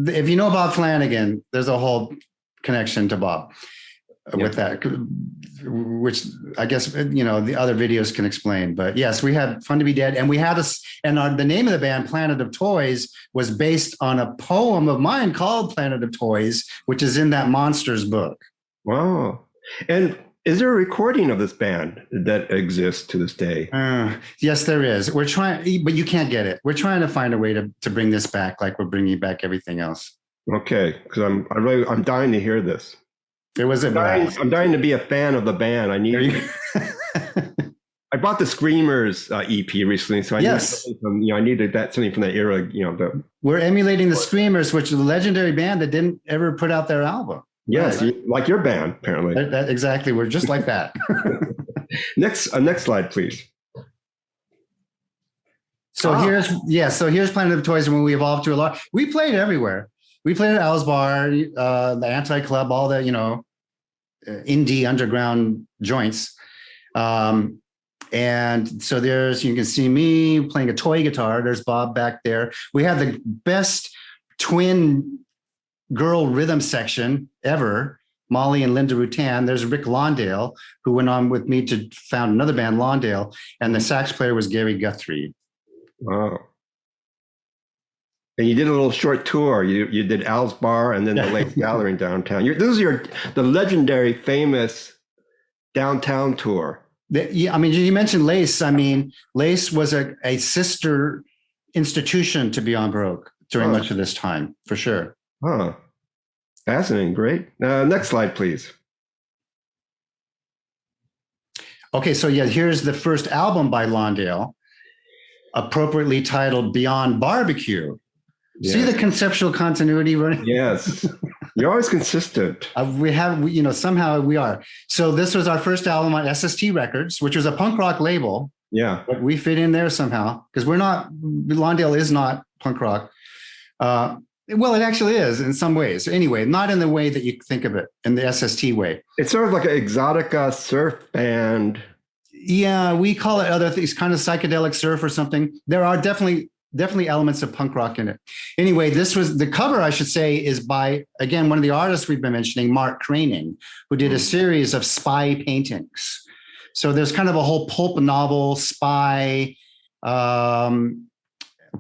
if you know Bob Flanagan, there's a whole connection to Bob with that, which I guess, the other videos can explain. But yes, we had Fun to Be Dead, and we had the name of the band, Planet of Toys, was based on a poem of mine called Planet of Toys, which is in that Monsters book. Wow. And is there a recording of this band that exists to this day? Yes, there is. We're trying, but you can't get it. We're trying to find a way to bring this back, like we're bringing back everything else. Okay, because I'm dying to hear this. It was I'm dying to be a fan of the band. I bought the Screamers EP recently, so I need something from that era. We're emulating the Screamers, which is a legendary band that didn't ever put out their album. Yes, right? Like your band, apparently. Exactly, we're just like that. Next slide, please. So here's Planet of Toys, and when we evolved to a lot, we played everywhere. We played at Al's Bar, the Anti-Club, all the indie underground joints. And so you can see me playing a toy guitar. There's Bob back there. We had the best twin girl rhythm section ever, Molly and Linda Rutan. There's Rick Londale, who went on with me to found another band, Londale, and the sax player was Gary Guthrie. Wow. And you did a little short tour. You did Al's Bar and then the Lake Gallery in downtown. This is the legendary, famous downtown tour. You mentioned Lace. Lace was a sister institution to Beyond Baroque during much of this time, for sure. Huh. Fascinating. Great. Next slide, please. Okay, so here's the first album by Londale, appropriately titled Beyond Barbecue. Yes. See the conceptual continuity running? Yes. You're always consistent. Somehow we are. So this was our first album on SST Records, which was a punk rock label. Yeah. But we fit in there somehow because Londale is not punk rock. Well, it actually is in some ways. Anyway, not in the way that you think of it, in the SST way. It's sort of like an exotica surf band. Yeah, we call it other things, kind of psychedelic surf or something. There are definitely elements of punk rock in it. Anyway, the cover, I should say, is by, again, one of the artists we've been mentioning, Mark Craning, who did a series of spy paintings. So there's kind of a whole pulp novel, spy,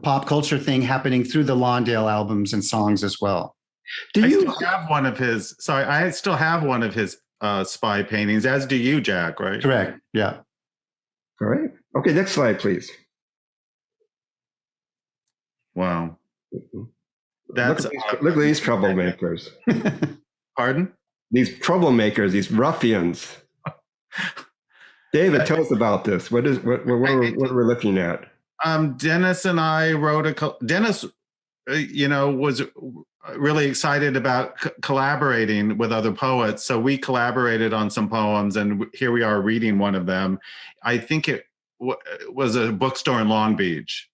pop culture thing happening through the Londale albums and songs as well. I still have one of his spy paintings, as do you, Jack, right? Correct. Yeah. All right. Okay, next slide, please. Wow. Look at these troublemakers. Pardon? These troublemakers, these ruffians. David, tell us about this. What we're looking at? Dennis and I wrote Dennis, was really excited about collaborating with other poets. So we collaborated on some poems, and here we are reading one of them. I think it was a bookstore in Long Beach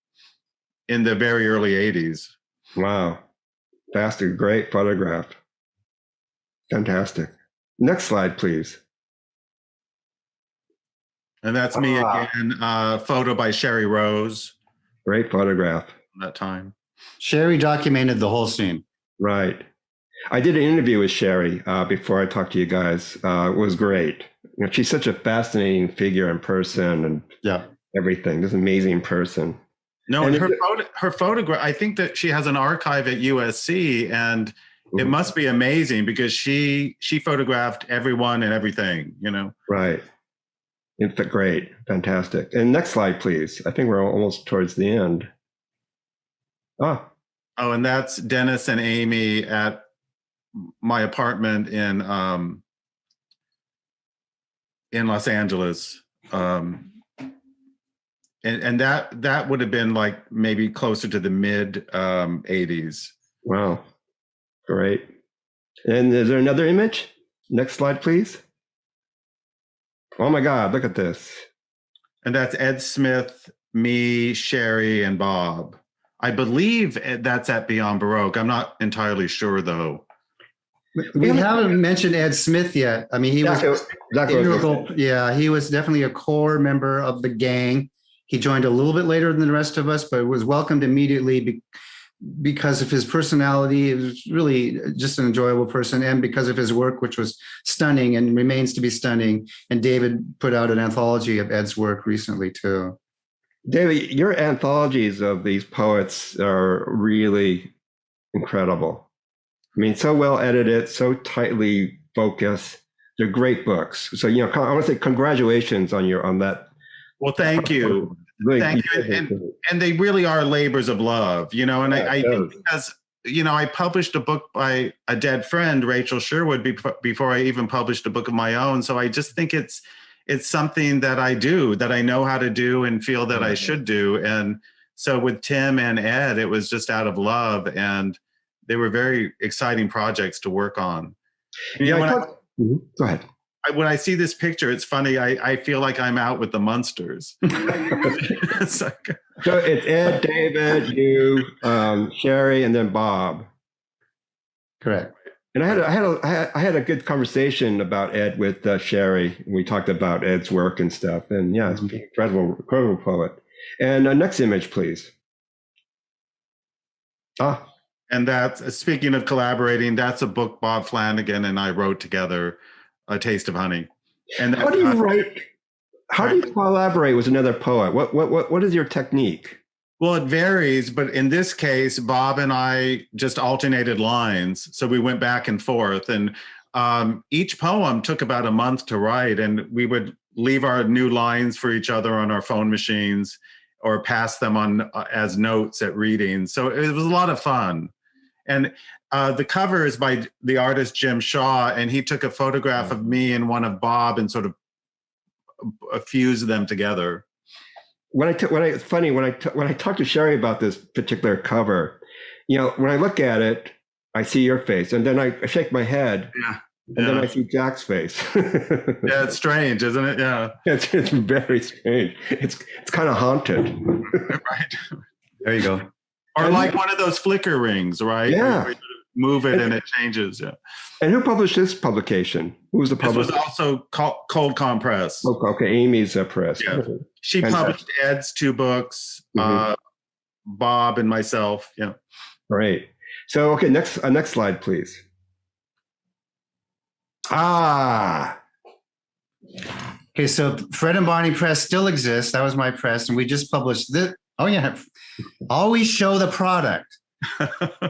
in the very early 80s. Wow. That's a great photograph. Fantastic. Next slide, please. And that's me again, photo by Sherry Rose. Great photograph. That time. Sherry documented the whole scene. Right. I did an interview with Sherry before I talked to you guys. It was great. You know, she's such a fascinating figure in person and everything. This amazing person. No, and her photograph, I think that she has an archive at USC, and it must be amazing because she photographed everyone and everything, you know? Right. In fact, great. Fantastic. And next slide, please. I think we're almost towards the end. Oh, and that's Dennis and Amy at my apartment in Los Angeles. And that would have been like maybe closer to the mid 80s. Wow. Great. And is there another image? Next slide, please. Oh my God, look at this. And that's Ed Smith, me, Sherry, and Bob. I believe that's at Beyond Baroque. I'm not entirely sure though. We haven't mentioned Ed Smith yet. I mean, he was integral. Yeah, he was definitely a core member of the gang. He joined a little bit later than the rest of us, but was welcomed immediately because of his personality. He was really just an enjoyable person, and because of his work, which was stunning and remains to be stunning. And David put out an anthology of Ed's work recently too. David, your anthologies of these poets are really incredible. I mean, so well edited, so tightly focused. They're great books. So, you know, I want to say congratulations on that. Well, thank you. Really, thank you. And they really are labors of love, you know, and I think because, you know, I published a book by a dead friend, Rachel Sherwood, before I even published a book of my own. So I just think it's something that I do, that I know how to do and feel that I should do. And so with Tim and Ed, it was just out of love, and they were very exciting projects to work on. Go ahead. When I see this picture, it's funny. I feel like I'm out with the Munsters. So it's Ed, David, you, Sherry, and then Bob. Correct. And I had a good conversation about Ed with Sherry. We talked about Ed's work and stuff. And yeah, it's an incredible poet. And next image, please. And that's, speaking of collaborating, that's a book Bob Flanagan and I wrote together, A Taste of Honey. And how do you write? How do you collaborate with another poet? What is your technique? Well, it varies, but in this case, Bob and I just alternated lines. So we went back and forth, and each poem took about a month to write, and we would leave our new lines for each other on our phone machines or pass them on as notes at readings. So it was a lot of fun. And the cover is by the artist Jim Shaw, and he took a photograph of me and one of Bob and sort of fused them together. When I talked to Sherry about this particular cover, you know, when I look at it, I see your face, and then I shake my head, and then I see Jack's face. Yeah, it's strange, isn't it? Yeah, it's very strange. It's kind of haunted. Right. There you go. Or like one of those flicker rings, right? Yeah. Where you move it and it changes. Yeah. And who published this publication? Who was the publisher? This was also Cold Calm Press. Okay, Amy's press. Yeah. She published Ed's 2 books, Bob and myself. Yeah. Great. So, okay, next slide, please. Okay, so Fred and Barney Press still exists. That was my press, and we just published this. Oh yeah, always show the product.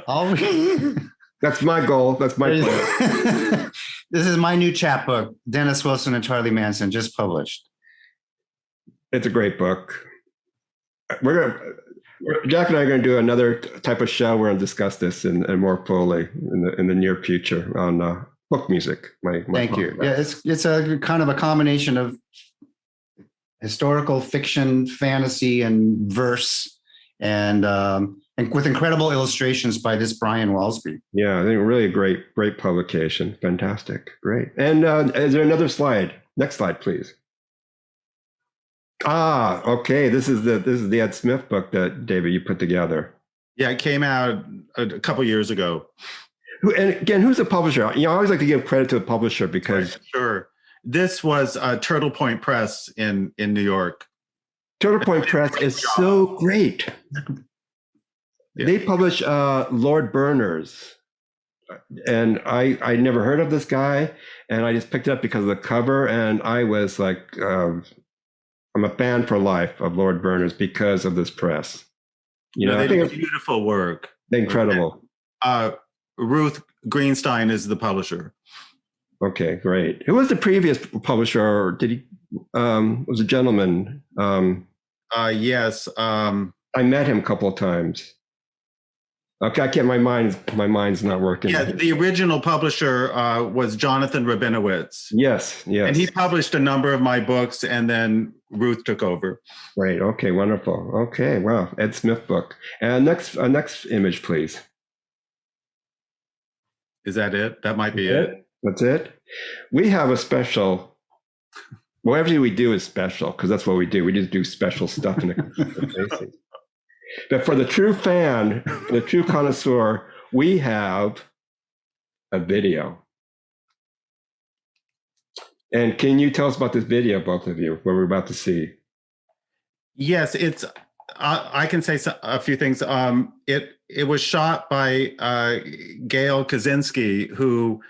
Always. That's my goal. That's my plan. This is my new chapbook, Dennis Wilson and Charlie Manson, just published. It's a great book. Jack and I are going to do another type of show. We're going to discuss this and more fully in the near future on book music. Thank you. Yeah, it's a kind of a combination of historical fiction, fantasy, and verse. And and with incredible illustrations by this Brian Walsby. Yeah, I think really a great publication. Fantastic. Great. And is there another slide? Next slide, please. Okay. This is the Ed Smith book that, David, you put together. Yeah, it came out a couple years ago. And again, who's the publisher? I always like to give credit to the publisher because Sure. This was Turtle Point Press in New York. Turtle Point Press is so great. Yeah. They publish Lord Berners, and I never heard of this guy, and I just picked it up because of the cover, and I was like, I'm a fan for life of Lord Berners because of this press. You know, they I think do it's beautiful work. incredible. Ruth Greenstein is the publisher. Okay, great. Who was the previous publisher? Or did he? Was a gentleman. Yes. I met him a couple of times. Okay, I can't. My mind's not working. Yeah, the original publisher was Jonathan Rabinowitz. Yes. And he published a number of my books, and then Ruth took over. Great. Okay, wonderful. Okay, wow. Ed Smith book. And next image, please. Is that it? That might be it. That's it. We have a special. Well, everything we do is special because that's what we do. We just do special stuff in the But for the true fan, the true connoisseur, we have a video. And can you tell us about this video, both of you, what we're about to see? Yes, it's. I can say a few things. It was shot by Gail Kaczynski, who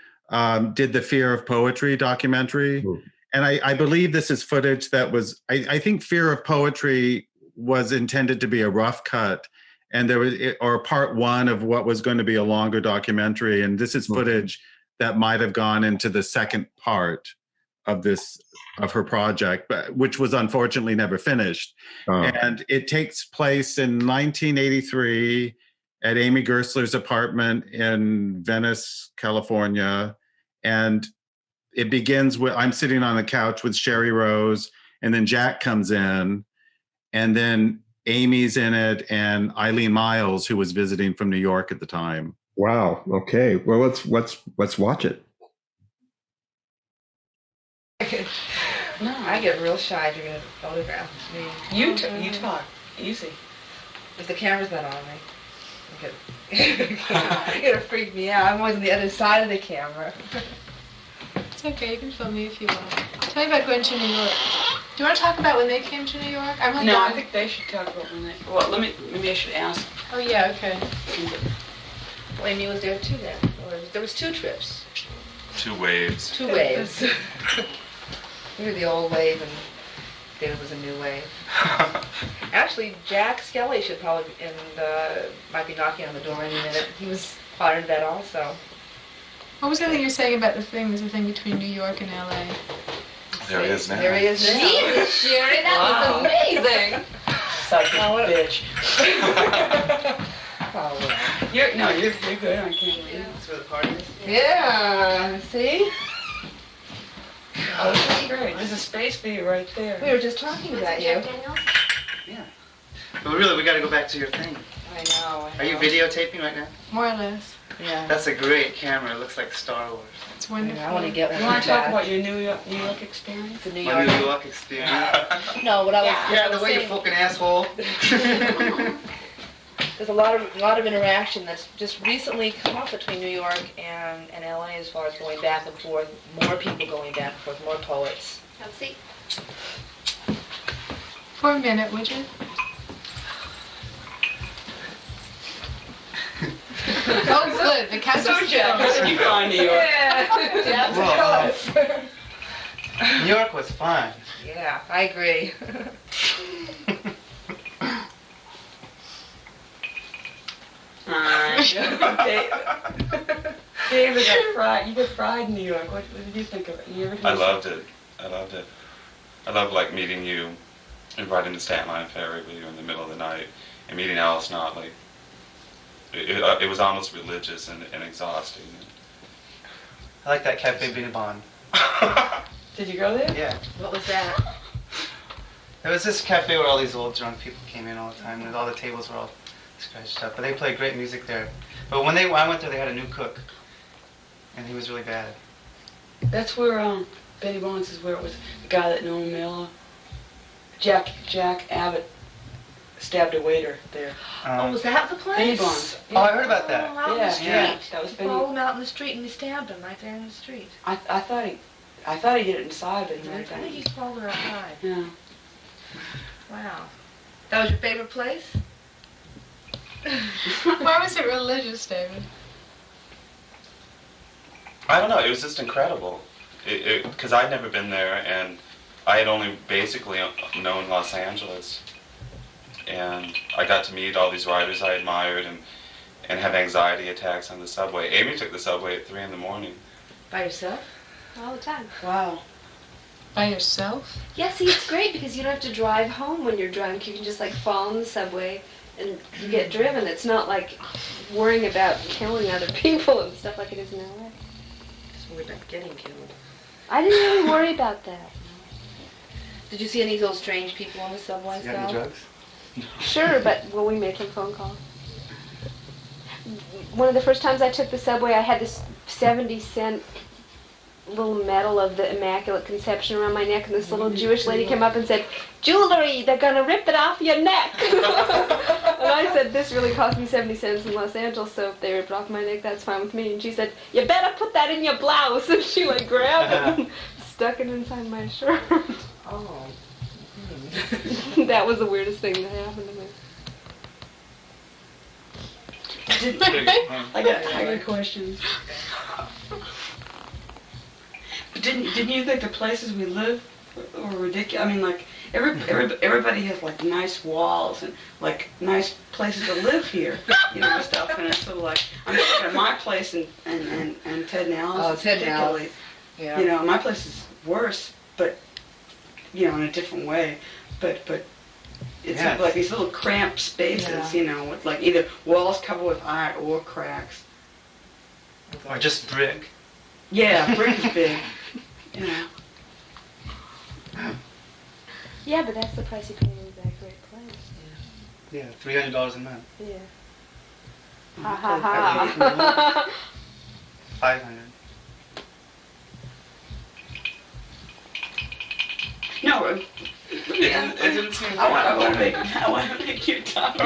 did the Fear of Poetry documentary. Ooh. And I believe this is footage that was. I think Fear of Poetry was intended to be a rough cut, and there was or part one of what was going to be a longer documentary. And this is footage that might have gone into the second part of her project, but which was unfortunately never finished. And it takes place in 1983 at Amy Gersler's apartment in Venice, California. And it begins with, I'm sitting on the couch with Sherry Rose, and then Jack comes in, and then Amy's in it, and Eileen Miles, who was visiting from New York at the time. Wow. Okay. Well, let's watch it. No, I get real shy if you're gonna photograph me. You talk easy. If the camera's not on me, you're gonna freak me out. I'm always on the other side of the camera. It's okay, you can film me if you want. Tell me about going to New York. Do you want to talk about when they came to New York? I'm like, no, I think they should talk about when they. Well, maybe I should ask. Oh yeah, okay. Well, Amy was there too then. Or there was 2 trips. 2 waves. 2 waves. We were the old wave, and David was a new wave. Actually, Jack Skelley should probably might be knocking on the door any minute. He was part of that also. What was the thing you were saying about the thing? There's a thing between New York and LA. There he is now. There he is now. Jesus, Sherry, that was amazing. Such a bitch. Oh, well. You're good on camera. That's where the party is. Yeah, see? Oh, great. There's a space for you right there. We were just talking about you. Yeah. But really, we got to go back to your thing. I know. Are you videotaping right now? More or less. Yeah. That's a great camera. It looks like Star Wars. It's wonderful. I want to get one. You want to talk about your New York experience? The New My York. New York experience. No, what I was. Yeah, the way you fucking asshole. There's a lot of interaction that's just recently come up between New York and LA as far as going back and forth. More people going back and forth. More poets. Have a seat. For a minute, would you? Oh, good. The cat's So jealous when you find New York. Yeah. Well, New York was fun. Yeah, I agree. David got fried. You got fried in New York. What did you think of it? I loved it. I loved like meeting you and riding the Staten Island ferry with you in the middle of the night and meeting Alice Notley. It was almost religious and exhausting. I like that Cafe Billabong. Did you go there? Yeah. What was that? There was this cafe where all these old drunk people came in all the time, and all the tables were all scratch stuff. But they play great music there. But when I went there, they had a new cook, and he was really bad. That's where Betty Bones is where it was the guy that knew Miller. Jack Abbott stabbed a waiter there. Oh, was that the place? Benny Bones. Oh, I heard about that. Oh, out in the street. Yeah, that was He Benny. followed him out in the street and he stabbed him right there in the street. I thought he did it inside, but he I might think have he followed her outside. Yeah. Wow. That was your favorite place? Why was it religious, David? I don't know. It was just incredible. Because I'd never been there, and I had only basically known Los Angeles. And I got to meet all these writers I admired and have anxiety attacks on the subway. Amy took the subway at 3 in the morning. By yourself? All the time. Wow. By yourself? Yeah, see, it's great because you don't have to drive home when you're drunk. You can just like fall in the subway and you get driven. It's not like worrying about killing other people and stuff like it is in LA. Just worried about getting killed. I didn't really worry about that. Did you see any of those strange people on the subway? You got any drugs? Sure, but were we making phone calls? One of the first times I took the subway, I had this 70-cent little medal of the Immaculate Conception around my neck, and this little Jewish lady came up and said, "Jewelry, they're gonna rip it off your neck." And I said, "This really cost me 70 cents in Los Angeles, so if they rip it off my neck, that's fine with me." And she said, "You better put that in your blouse." And she like grabbed it and stuck it inside my shirt. Oh. That was the weirdest thing that happened to me. I got questions. But didn't you think the places we live were ridiculous? I mean, like everybody has like nice walls and like nice places to live here, you know, and stuff. And it's sort of like I'm looking at my place and Ted and Alice. Oh, Ted and Alice. particularly. Yeah. You know, my place is worse, but you know, in a different way. But it's Yeah. like these little cramped spaces, Yeah. you know, with like either walls covered with art or cracks. Or just brick? Yeah, brick is big. You know. Yeah, but that's the price you pay in that great place. Yeah, $300 a month. Yeah. Ha Ha ha ha. 500. No, It didn't seem I want to make you talk.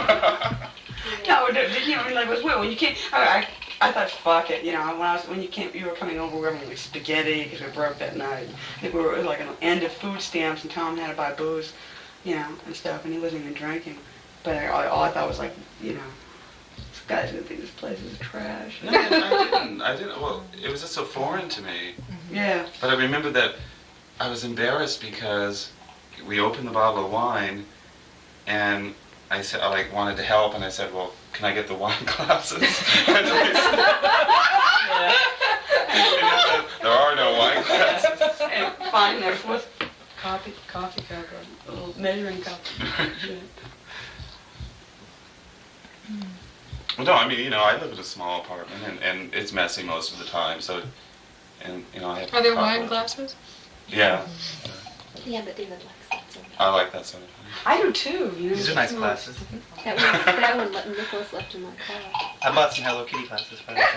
No, didn't you realize it was weird? When you can't, I thought, fuck it, you know. When you were coming over, we were having like spaghetti because we broke that night. I think it was like an end of food stamps, and Tom had to buy booze, you know, and stuff, and he wasn't even drinking. But all I thought was like, you know, this guy's gonna think this place is trash. No, I didn't. Well, it was just so foreign to me. Yeah. But I remember that I was embarrassed because we opened the bottle of wine, and I said I like wanted to help, and I said, "Well, can I get the wine glasses?" And there are no wine glasses. And fine, there's with coffee cup, or a little measuring cup. Well, no, I mean, you know, I live in a small apartment, and it's messy most of the time. So, and you know, I have. Are there wine glasses? Yeah, Yeah, but David likes that. I like that sort of thing. I do too. You know. These are nice glasses. That one Nicholas left in my car. I bought some Hello Kitty glasses for that.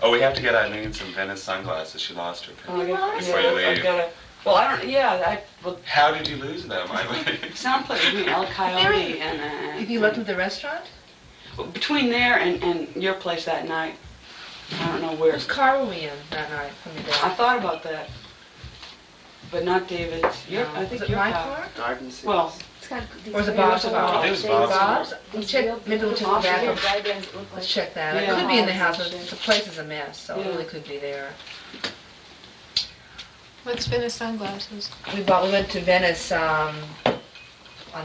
Oh, we have to get Eileen some Venice sunglasses. She lost her pair. Oh, yeah. Before you leave. I've gotta, well, I don't. Yeah, well, How did you lose them, Eileen? someplace between El Coyote and. If you looked at the restaurant? Between there and your place that night, I don't know where. Whose car were we in that night when we I thought about that, but not David's. Your, I think was it your my car. car? Garden City. Well, It's got these Or was it real Bob's old car? It was things Bob's on car. it. We'll These check, real maybe we'll check the beautiful back little of diagrams that look Let's like- check that. It Yeah. could be in the house. The place is a mess, so it Yeah. really could be there. What's Venice sunglasses? We went to Venice on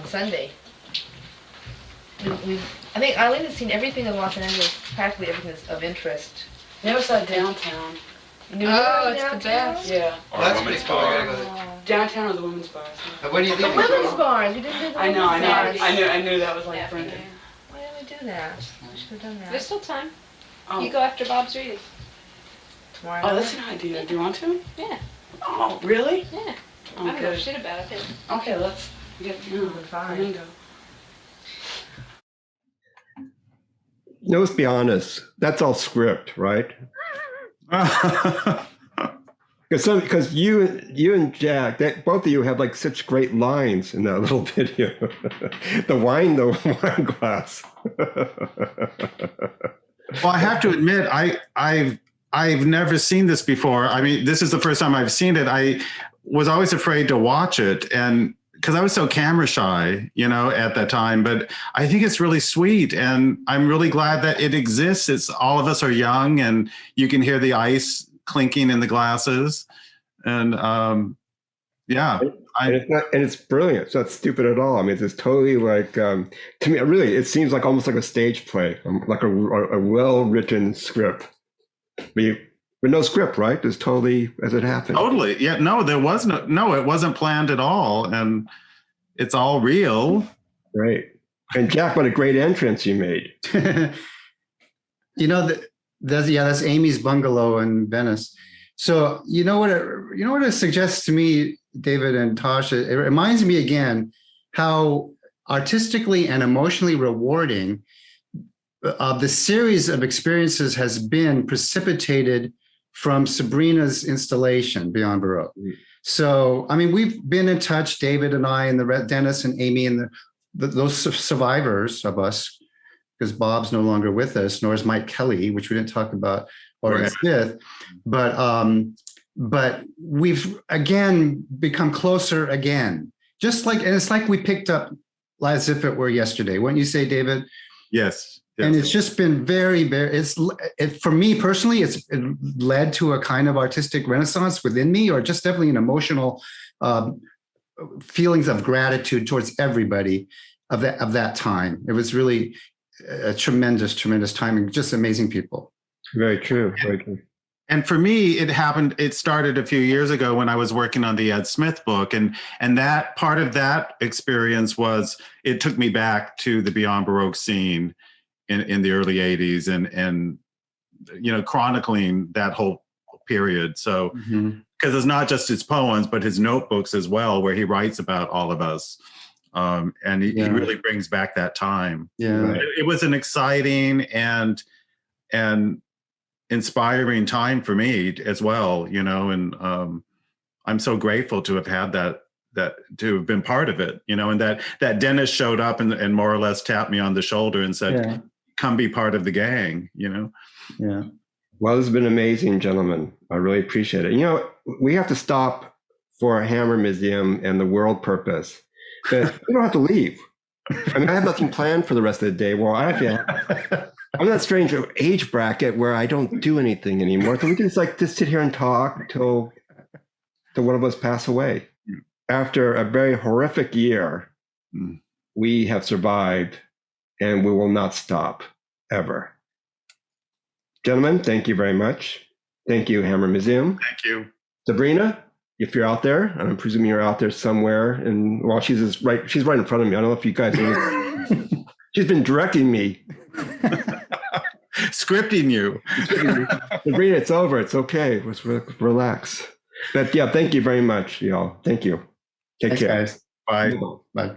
Sunday. I think Eileen has seen everything in Los Angeles, practically everything that's of interest. never saw downtown. New Oh, York it's the downtown? best. Yeah, Or That's women's pretty cool. We gotta bar. go there. downtown or the women's bars. But when do you The think women's bars. We didn't do the I know, women's bars. I knew that was like Yeah. printed. Why didn't we do that? We should have done There's that still time. Oh. You go after Bob's reading. tomorrow Oh, night. that's an idea. Do you want to? Yeah. Oh, really? Yeah. I Oh, don't know good. shit about it. Okay, let's get Fine. Lingo. No, let's be honest. That's all script, right? Because you and Jack, both of you have like such great lines in that little video. the wine glass. Well, I have to admit, I've never seen this before. I mean, this is the first time I've seen it. I was always afraid to watch it, and because I was so camera shy, at that time. But I think it's really sweet, and I'm really glad that it exists. It's all of us are young, and you can hear the ice clinking in the glasses, and yeah. And it's brilliant. It's not stupid at all. I mean, it's totally like, to me, really, it seems like almost like a stage play, like a well-written script. But no script, right? It's totally as it happened. Totally. Yeah, no, there was no, it wasn't planned at all. And it's all real. Right. And Jack, what a great entrance you made. That's Amy's bungalow in Venice. So what it suggests to me, David and Tosh, it reminds me again how artistically and emotionally rewarding the series of experiences has been precipitated from Sabrina's installation, Beyond Baroque. So, I mean, we've been in touch, David and I, and Dennis and Amy, and those survivors of us, because Bob's no longer with us, nor is Mike Kelly, which we didn't talk about, or Right. Smith. But we've again become closer again. And it's like we picked up as if it were yesterday. Wouldn't you say, David? Yes. And it's just been very, very, for me personally, it led to a kind of artistic renaissance within me, or just definitely an emotional feelings of gratitude towards everybody of that time. It was really a tremendous, tremendous time, and just amazing people. Very true. Very true. And for me, it started a few years ago when I was working on the Ed Smith book. And that part of that experience it took me back to the Beyond Baroque scene in the early 80s and chronicling that whole period. So, because it's not just his poems, but his notebooks as well, where he writes about all of us. And he really brings back that time. Yeah. It was an exciting and inspiring time for me as well, and I'm so grateful to have had that to have been part of it, and that Dennis showed up and more or less tapped me on the shoulder and said, come be part of the gang, Yeah. Well, this has been amazing, gentlemen. I really appreciate it. We have to stop for a Hammer Museum and the World Purpose, but we don't have to leave. I mean, I have nothing planned for the rest of the day. Well, I'm that strange age bracket where I don't do anything anymore. So we can just sit here and talk till one of us pass away. After a very horrific year, we have survived, and we will not stop ever. Gentlemen, thank you very much. Thank you, Hammer Museum. Thank you. Sabrina, if you're out there, and I'm presuming you're out there somewhere, and she's right in front of me. I don't know if you guys know. She's been directing me. Scripting you. Sabrina, it's over. It's okay. Let's relax. But yeah, thank you very much, y'all. Thank you. Take care. Guys. Bye. Bye.